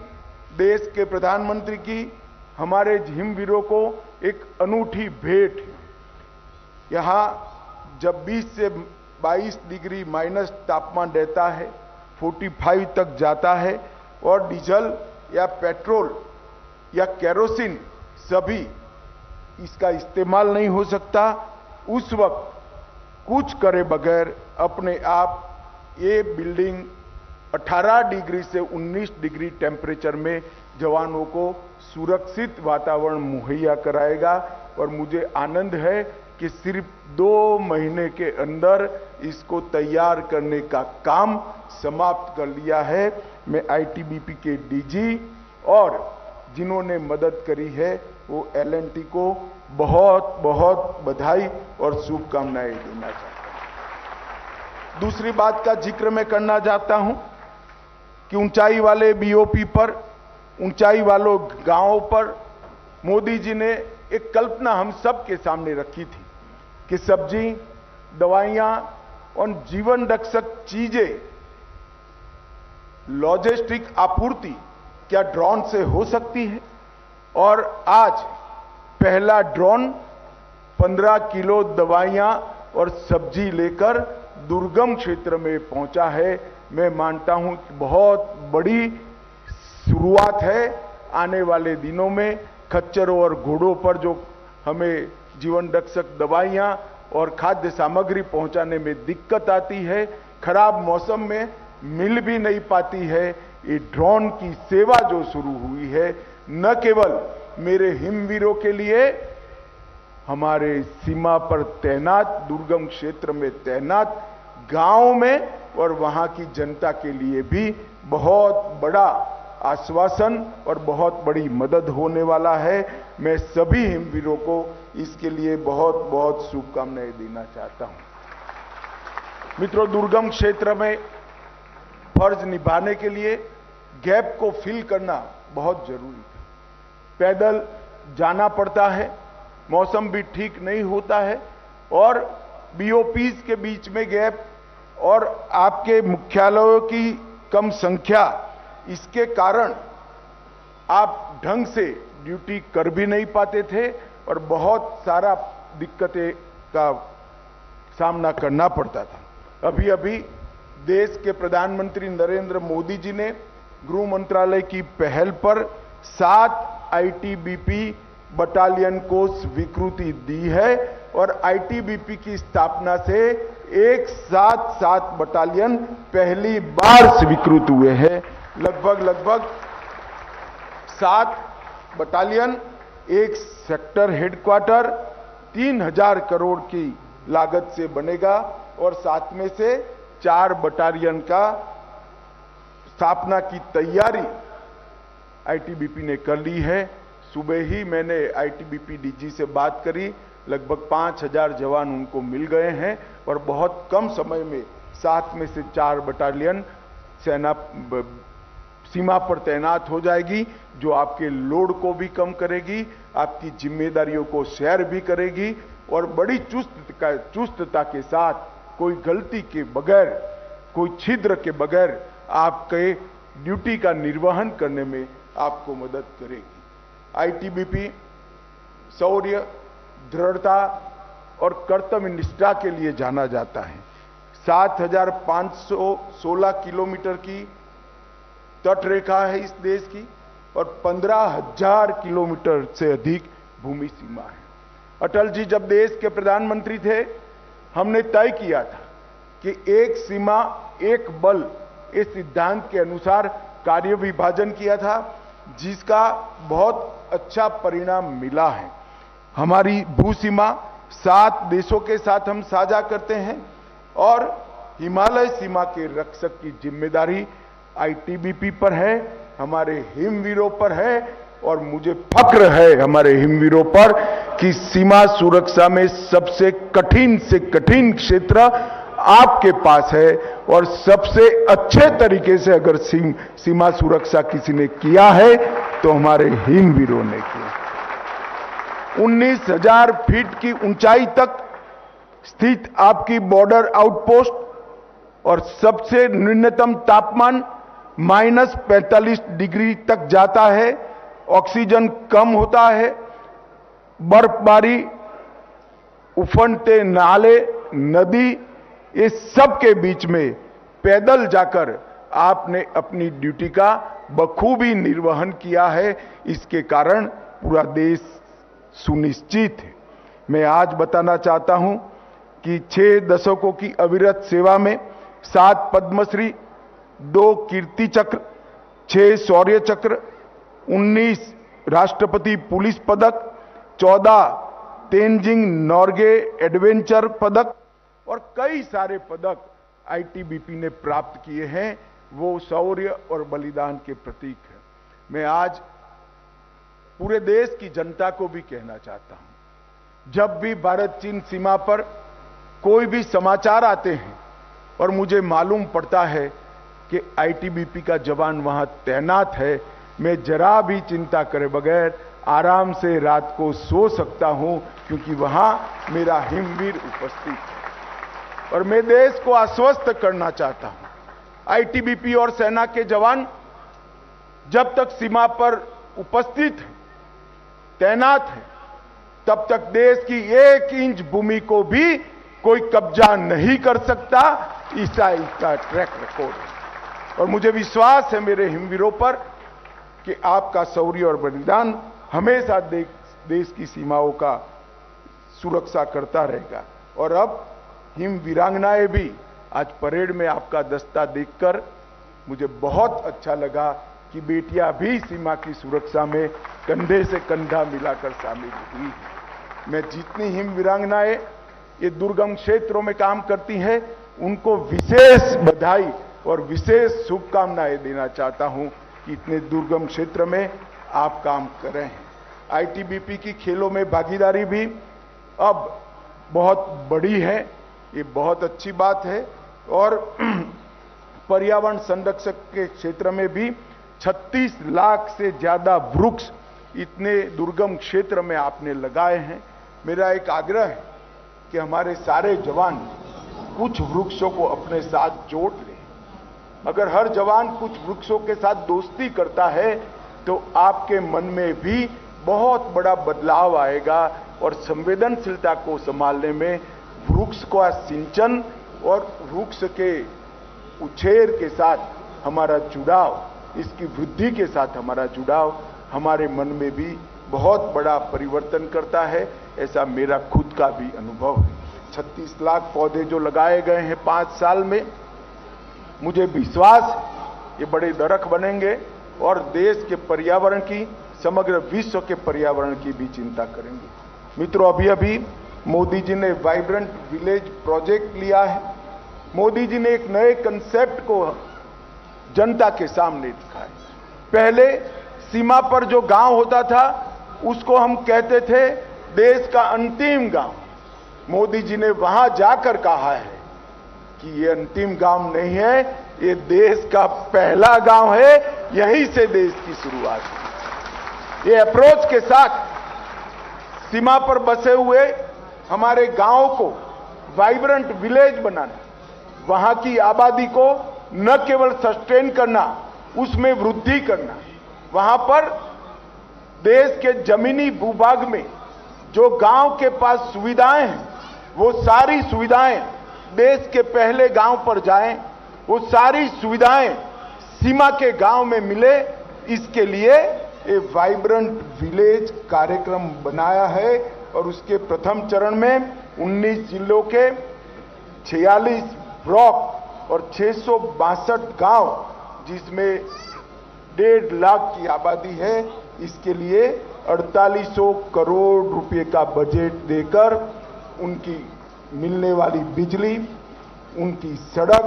देश के प्रधानमंत्री की हमारे हिमवीरों को एक अनूठी भेंट है। यहां जब 20 से 22 डिग्री माइनस तापमान रहता है, 45 तक जाता है और डीजल या पेट्रोल या केरोसिन सभी इसका इस्तेमाल नहीं हो सकता। उस वक्त कुछ करे बगैर अपने आप ये बिल्डिंग 18 डिग्री से 19 डिग्री टेम्परेचर में जवानों को सुरक्षित वातावरण मुहैया कराएगा। और मुझे आनंद है कि सिर्फ 2 महीने के अंदर इसको तैयार करने का काम समाप्त कर लिया है। मैं आईटीबीपी के डीजी और जिन्होंने मदद करी है वो एलएनटी को बहुत बहुत बधाई और शुभकामनाएं देना चाहता हूं। दूसरी बात का जिक्र मैं करना चाहता हूं कि ऊंचाई वाले बीओपी पर, ऊंचाई वालों गांवों पर मोदी जी ने एक कल्पना हम सब के सामने रखी थी कि सब्जी, दवाइयां और जीवन रक्षक चीजें, लॉजिस्टिक आपूर्ति क्या ड्रोन से हो सकती है। और आज पहला ड्रोन 15 किलो दवाइयां और सब्जी लेकर दुर्गम क्षेत्र में पहुंचा है। मैं मानता हूं कि बहुत बड़ी शुरुआत है। आने वाले दिनों में खच्चरों और घोड़ों पर जो हमें जीवन रक्षक दवाइयां और खाद्य सामग्री पहुंचाने में दिक्कत आती है, खराब मौसम में मिल भी नहीं पाती है, ये ड्रोन की सेवा जो शुरू हुई है न केवल मेरे हिमवीरों के लिए, हमारे सीमा पर तैनात, दुर्गम क्षेत्र में तैनात गांव में और वहां की जनता के लिए भी बहुत बड़ा आश्वासन और बहुत बड़ी मदद होने वाला है। मैं सभी हिमवीरों को इसके लिए बहुत बहुत शुभकामनाएं देना चाहता हूं। मित्रों, दुर्गम क्षेत्र में फर्ज निभाने के लिए गैप को फिल करना बहुत जरूरी है। पैदल जाना पड़ता है, मौसम भी ठीक नहीं होता है और बीओपीज के बीच में गैप और आपके मुख्यालयों की कम संख्या, इसके कारण आप ढंग से ड्यूटी कर भी नहीं पाते थे और बहुत सारा दिक्कतें का सामना करना पड़ता था। अभी अभी देश के प्रधानमंत्री नरेंद्र मोदी जी ने गृह मंत्रालय की पहल पर 7 आईटीबीपी बटालियन को स्वीकृति दी है और आईटीबीपी की स्थापना से एक साथ 7 बटालियन पहली बार स्वीकृत हुए हैं। लगभग 7 बटालियन, एक सेक्टर हेडक्वार्टर 3000 करोड़ की लागत से बनेगा और साथ में से 4 बटालियन का स्थापना की तैयारी आईटीबीपी ने कर ली है। सुबह ही मैंने आईटीबीपी डीजी से बात करी, लगभग 5000 जवान उनको मिल गए हैं और बहुत कम समय में 7 में से 4 बटालियन सेना सीमा पर तैनात हो जाएगी, जो आपके लोड को भी कम करेगी, आपकी जिम्मेदारियों को शेयर भी करेगी और बड़ी चुस्तता के साथ, कोई गलती के बगैर, कोई छिद्र के बगैर आपके ड्यूटी का निर्वहन करने में आपको मदद करेगी। आईटीबीपी शौर्य, दृढ़ता और कर्तव्य निष्ठा के लिए जाना जाता है। 7516 किलोमीटर की तट रेखा है इस देश की और 15000 किलोमीटर से अधिक भूमि सीमा है। अटल जी जब देश के प्रधानमंत्री थे, हमने तय किया था कि एक सीमा एक बल, इस सिद्धांत के अनुसार कार्य विभाजन किया था, जिसका बहुत अच्छा परिणाम मिला है। हमारी भू सीमा 7 देशों के साथ हम साझा करते हैं और हिमालय सीमा के रक्षक की जिम्मेदारी आईटीबीपी पर है, हमारे हिमवीरों पर है और मुझे फक्र है हमारे हिमवीरों पर कि सीमा सुरक्षा में सबसे कठिन से कठिन क्षेत्र आपके पास है और सबसे अच्छे तरीके से अगर सीमा सुरक्षा किसी ने किया है तो हमारे हिमवीरों ने किया। 19,000 फीट की ऊंचाई तक स्थित आपकी बॉर्डर आउटपोस्ट और सबसे न्यूनतम तापमान -45 डिग्री तक जाता है, ऑक्सीजन कम होता है, बर्फबारी, उफनते नाले, नदी, इस सब के बीच में पैदल जाकर आपने अपनी ड्यूटी का बखूबी निर्वहन किया है। इसके कारण पूरा देश सुनिश्चित है। मैं आज बताना चाहता हूं कि 6 दशकों की अविरत सेवा में 7 पद्मश्री, 2 कीर्ति चक्र, 6 शौर्य चक्र, 19 राष्ट्रपति पुलिस पदक, 14 तेंजिंग नॉर्गे एडवेंचर पदक और कई सारे पदक आईटीबीपी ने प्राप्त किए हैं। वो शौर्य और बलिदान के प्रतीक है। मैं आज पूरे देश की जनता को भी कहना चाहता हूं, जब भी भारत चीन सीमा पर कोई भी समाचार आते हैं और मुझे मालूम पड़ता है कि आईटीबीपी का जवान वहां तैनात है, मैं जरा भी चिंता करे बगैर आराम से रात को सो सकता हूं, क्योंकि वहां मेरा हिमवीर उपस्थित है। और मैं देश को आश्वस्त करना चाहता हूं, आईटीबीपी और सेना के जवान जब तक सीमा पर उपस्थित हैं, तैनात हैं, तब तक देश की 1 इंच भूमि को भी कोई कब्जा नहीं कर सकता। ऐसा इसका ट्रैक रिकॉर्ड है और मुझे विश्वास है मेरे हिमवीरों पर कि आपका शौर्य और बलिदान हमेशा देश की सीमाओं का सुरक्षा करता रहेगा। और अब हिम वीरांगनाएं भी आज परेड में आपका दस्ता देखकर मुझे बहुत अच्छा लगा कि बेटियां भी सीमा की सुरक्षा में कंधे से कंधा मिलाकर शामिल हुई। मैं जितनी हिम वीरांगनाएं ये दुर्गम क्षेत्रों में काम करती हैं, उनको विशेष बधाई और विशेष शुभकामनाएं देना चाहता हूं। कि इतने दुर्गम क्षेत्र में आप काम कर रहे हैं। आईटीबीपी की खेलों में भागीदारी भी अब बहुत बड़ी है, ये बहुत अच्छी बात है। और पर्यावरण संरक्षण के क्षेत्र में भी 36 लाख से ज्यादा वृक्ष इतने दुर्गम क्षेत्र में आपने लगाए हैं। मेरा एक आग्रह है कि हमारे सारे जवान कुछ वृक्षों को अपने साथ जोड़ लें। अगर हर जवान कुछ वृक्षों के साथ दोस्ती करता है तो आपके मन में भी बहुत बड़ा बदलाव आएगा और संवेदनशीलता को संभालने में वृक्ष का सिंचन और वृक्ष के उछेर के साथ हमारा जुड़ाव, इसकी वृद्धि के साथ हमारा जुड़ाव हमारे मन में भी बहुत बड़ा परिवर्तन करता है। ऐसा मेरा खुद का भी अनुभव है। 36 लाख पौधे जो लगाए गए हैं 5 साल में, मुझे विश्वास है ये बड़े दरख्त बनेंगे और देश के पर्यावरण की, समग्र विश्व के पर्यावरण की भी चिंता करेंगे। मित्रों, अभी अभी मोदी जी ने वाइब्रेंट विलेज प्रोजेक्ट लिया है। मोदी जी ने एक नए कंसेप्ट को जनता के सामने दिखाया। पहले सीमा पर जो गांव होता था उसको हम कहते थे देश का अंतिम गांव। मोदी जी ने वहां जाकर कहा है कि ये अंतिम गांव नहीं है, ये देश का पहला गांव है, यहीं से देश की शुरुआत है। ये अप्रोच के साथ सीमा पर बसे हुए हमारे गांवों को वाइब्रेंट विलेज बनाना, वहां की आबादी को न केवल सस्टेन करना, उसमें वृद्धि करना, वहां पर देश के जमीनी भूभाग में जो गांव के पास सुविधाएं हैं वो सारी सुविधाएं देश के पहले गांव पर जाएं, वो सारी सुविधाएं सीमा के गांव में मिले। इसके लिए ये वाइब्रेंट विलेज कार्यक्रम बनाया है और उसके प्रथम चरण में 19 जिलों के 46 ब्लॉक और 662 गांव, जिसमें 1.5 लाख की आबादी है, इसके लिए 4800 करोड़ रुपए का बजट देकर उनकी मिलने वाली बिजली, उनकी सड़क,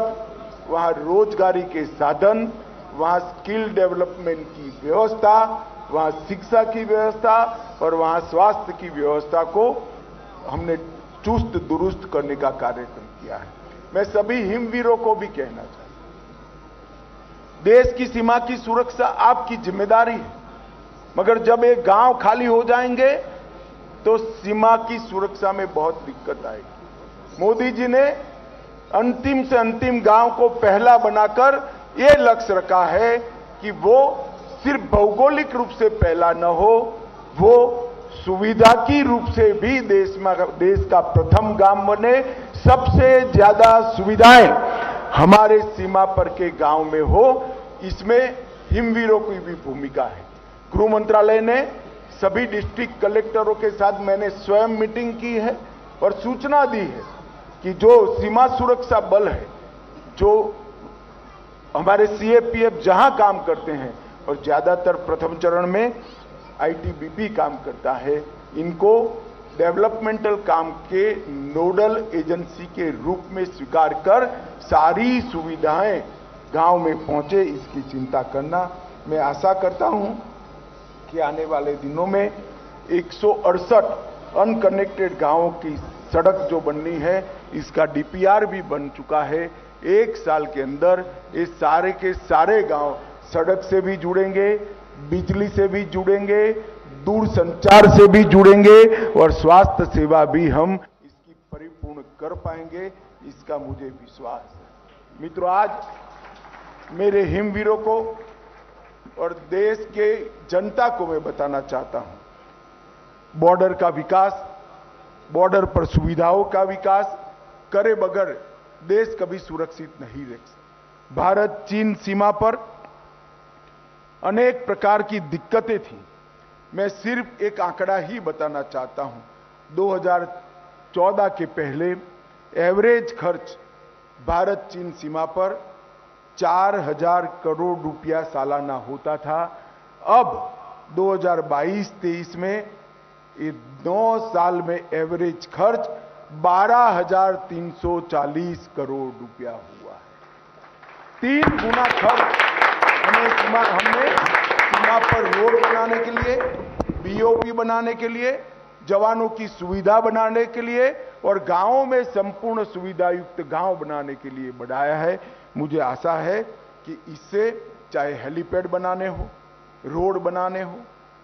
वहां रोजगारी के साधन, वहां स्किल डेवलपमेंट की व्यवस्था, वहां शिक्षा की व्यवस्था और वहां स्वास्थ्य की व्यवस्था को हमने चुस्त दुरुस्त करने का कार्यक्रम किया है। मैं सभी हिमवीरों को भी कहना चाहता हूं, देश की सीमा की सुरक्षा आपकी जिम्मेदारी है, मगर जब एक गांव खाली हो जाएंगे तो सीमा की सुरक्षा में बहुत दिक्कत आएगी। मोदी जी ने अंतिम से अंतिम गांव को पहला बनाकर यह लक्ष्य रखा है कि वो सिर्फ भौगोलिक रूप से पहला न हो, वो सुविधा की रूप से भी देश का प्रथम गांव बने। सबसे ज्यादा सुविधाएं हमारे सीमा पर के गांव में हो, इसमें हिमवीरों की भी भूमिका है। गृह मंत्रालय ने सभी डिस्ट्रिक्ट कलेक्टरों के साथ मैंने स्वयं मीटिंग की है और सूचना दी है कि जो सीमा सुरक्षा बल है, जो हमारे सीएपीएफ जहां काम करते हैं और ज्यादातर प्रथम चरण में आईटीबीपी काम करता है, इनको डेवलपमेंटल काम के नोडल एजेंसी के रूप में स्वीकार कर सारी सुविधाएं गांव में पहुंचे, इसकी चिंता करना। मैं आशा करता हूं कि आने वाले दिनों में 168 अनकनेक्टेड गांवों की सड़क जो बननी है, इसका डीपीआर भी बन चुका है। 1 साल के अंदर ये सारे के सारे गांव सड़क से भी जुड़ेंगे, बिजली से भी जुड़ेंगे, दूर संचार से भी जुड़ेंगे और स्वास्थ्य सेवा भी हम इसकी परिपूर्ण कर पाएंगे, इसका मुझे विश्वास है। मित्रों, आज मेरे हिमवीरों को और देश के जनता को मैं बताना चाहता हूं, बॉर्डर का विकास, बॉर्डर पर सुविधाओं का विकास करे बगैर देश कभी सुरक्षित नहीं रह सकता। भारत चीन सीमा पर अनेक प्रकार की दिक्कतें थी। मैं सिर्फ एक आंकड़ा ही बताना चाहता हूं। 2014 के पहले एवरेज खर्च भारत चीन सीमा पर 4000 करोड़ रुपया सालाना होता था। अब 2022-23 में ये 9 साल में एवरेज खर्च 12,340 करोड़ रुपया हुआ है। 3 गुना खर्च हमें हमने सीमा पर रोड बनाने के लिए, बीओपी बनाने के लिए, जवानों की सुविधा बनाने के लिए और गांवों में संपूर्ण सुविधा युक्त गांव बनाने के लिए बढ़ाया है। मुझे आशा है कि इससे चाहे हेलीपैड बनाने हो, रोड बनाने हो,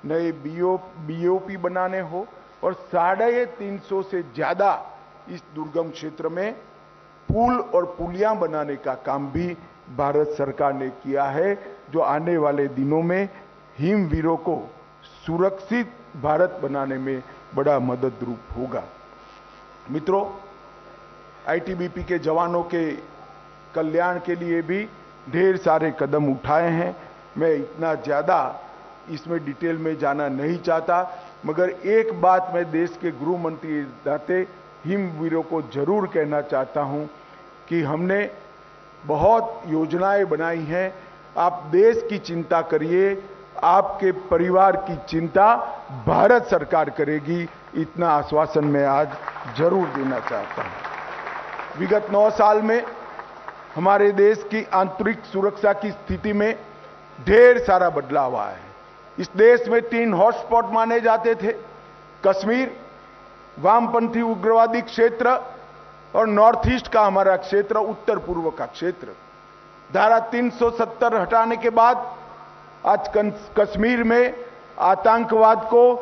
नए बीओपी बनाने हो और 350 से ज्यादा इस दुर्गम क्षेत्र में पुल और पुलियां बनाने का काम भी भारत सरकार ने किया है, जो आने वाले दिनों में हिमवीरों को सुरक्षित भारत बनाने में बड़ा मददरूप होगा। मित्रों, आईटीबीपी के जवानों के कल्याण के लिए भी ढेर सारे कदम उठाए हैं। मैं इतना ज्यादा इसमें डिटेल में जाना नहीं चाहता, मगर एक बात मैं देश के गृह मंत्री नाते हिमवीरों को जरूर कहना चाहता हूं कि हमने बहुत योजनाएं बनाई हैं। आप देश की चिंता करिए, आपके परिवार की चिंता भारत सरकार करेगी, इतना आश्वासन मैं आज जरूर देना चाहता हूं। विगत 9 साल में हमारे देश की आंतरिक सुरक्षा की स्थिति में ढेर सारा बदलाव आया है। इस देश में 3 हॉटस्पॉट माने जाते थे, कश्मीर, वामपंथी उग्रवादी क्षेत्र और नॉर्थ ईस्ट का हमारा क्षेत्र, उत्तर पूर्व का क्षेत्र। धारा 370 हटाने के बाद आज कश्मीर में आतंकवाद को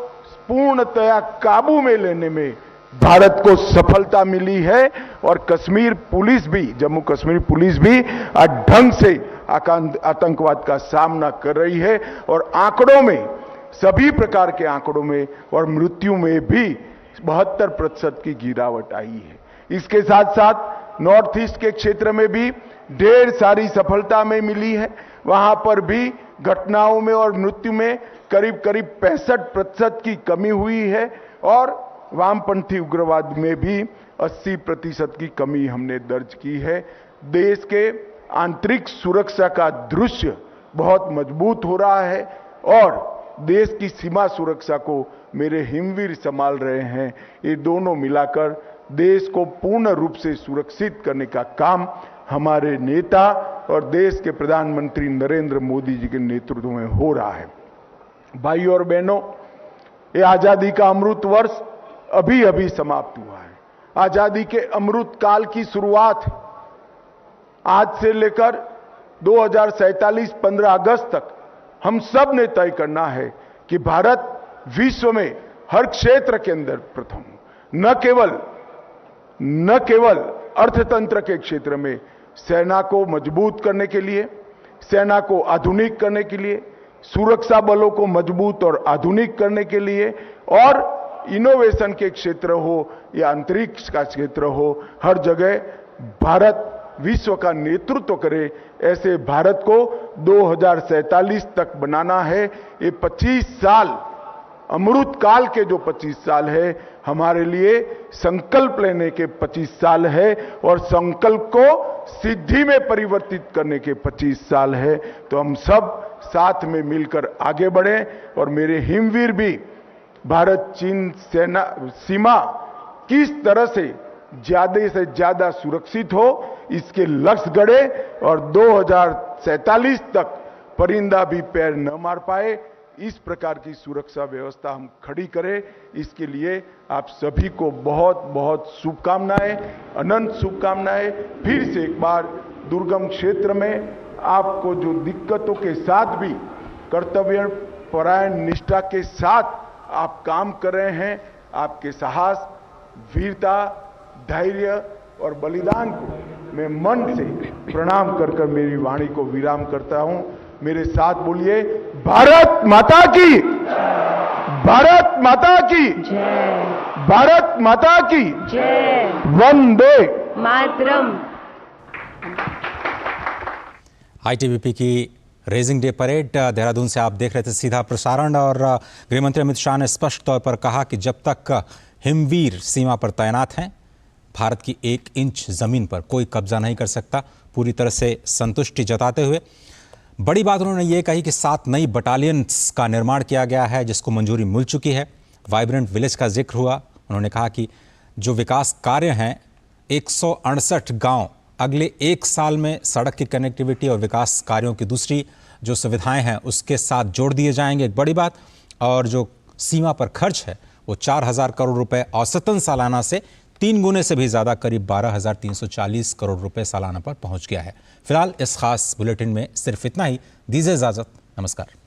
पूर्णतया काबू में लेने में भारत को सफलता मिली है और कश्मीर पुलिस भी, जम्मू कश्मीर पुलिस भी आज ढंग से आतंकवाद का सामना कर रही है और आंकड़ों में, सभी प्रकार के आंकड़ों में और मृत्यु में भी 72% की गिरावट आई है। इसके साथ साथ नॉर्थ ईस्ट के क्षेत्र में भी ढेर सारी सफलता में मिली है। वहां पर भी घटनाओं में और मृत्यु में करीब 65% की कमी हुई है और वामपंथी उग्रवाद में भी 80% की कमी हमने दर्ज की है। देश के आंतरिक सुरक्षा का दृश्य बहुत मजबूत हो रहा है और देश की सीमा सुरक्षा को मेरे हिमवीर संभाल रहे हैं। ये दोनों मिलाकर देश को पूर्ण रूप से सुरक्षित करने का काम हमारे नेता और देश के प्रधानमंत्री नरेंद्र मोदी जी के नेतृत्व में हो रहा है। भाइयों और बहनों, ये आजादी का अमृत वर्ष अभी अभी समाप्त हुआ है। आजादी के अमृत काल की शुरुआत आज से लेकर 2047 15 अगस्त तक हम सब ने तय करना है कि भारत विश्व में हर क्षेत्र के अंदर प्रथम, न केवल अर्थतंत्र के क्षेत्र में सेना को मजबूत करने के लिए, सेना को आधुनिक करने के लिए, सुरक्षा बलों को मजबूत और आधुनिक करने के लिए और इनोवेशन के क्षेत्र हो या अंतरिक्ष का क्षेत्र हो, हर जगह भारत विश्व का नेतृत्व करे। ऐसे भारत को 2047 तक बनाना है। ये 25 साल, अमृत काल के जो 25 साल है, हमारे लिए संकल्प लेने के 25 साल है और संकल्प को सिद्धि में परिवर्तित करने के 25 साल है। तो हम सब साथ में मिलकर आगे बढ़ें और मेरे हिमवीर भी भारत चीन सीमा किस तरह से ज्यादा सुरक्षित हो, इसके लक्ष्य गढ़े और 2047 तक परिंदा भी पैर न मार पाए, इस प्रकार की सुरक्षा व्यवस्था हम खड़ी करें। इसके लिए आप सभी को बहुत बहुत शुभकामनाएं, अनंत शुभकामनाएं। फिर से एक बार दुर्गम क्षेत्र में आपको जो दिक्कतों के साथ भी कर्तव्य परायण निष्ठा के साथ आप काम कर रहे हैं, आपके साहस, वीरता, धैर्य और बलिदान को मैं मन से प्रणाम कर मेरी वाणी को विराम करता हूं। मेरे साथ बोलिए, भारत माता की, भारत माता की जय, भारत माता की जय, वंदे मातरम। आईटीबीपी की रेजिंग डे परेड देहरादून से आप देख रहे थे सीधा प्रसारण और गृहमंत्री अमित शाह ने स्पष्ट तौर पर कहा कि जब तक हिमवीर सीमा पर तैनात हैं, भारत की 1 इंच जमीन पर कोई कब्जा नहीं कर सकता। पूरी तरह से संतुष्टि जताते हुए बड़ी बात उन्होंने ये कही कि 7 नई बटालियंस का निर्माण किया गया है, जिसको मंजूरी मिल चुकी है। वाइब्रेंट विलेज का जिक्र हुआ। उन्होंने कहा कि जो विकास कार्य हैं, 168 गांव अगले 1 साल में सड़क की कनेक्टिविटी और विकास कार्यों की दूसरी जो सुविधाएं हैं उसके साथ जोड़ दिए जाएंगे, एक बड़ी बात। और जो सीमा पर खर्च है वो 4,000 करोड़ रुपए औसतन सालाना से 3 गुने से भी ज़्यादा, करीब 12,340 करोड़ रुपए सालाना पर पहुंच गया है। फिलहाल इस खास बुलेटिन में सिर्फ इतना ही। दीजिए इजाज़त, नमस्कार।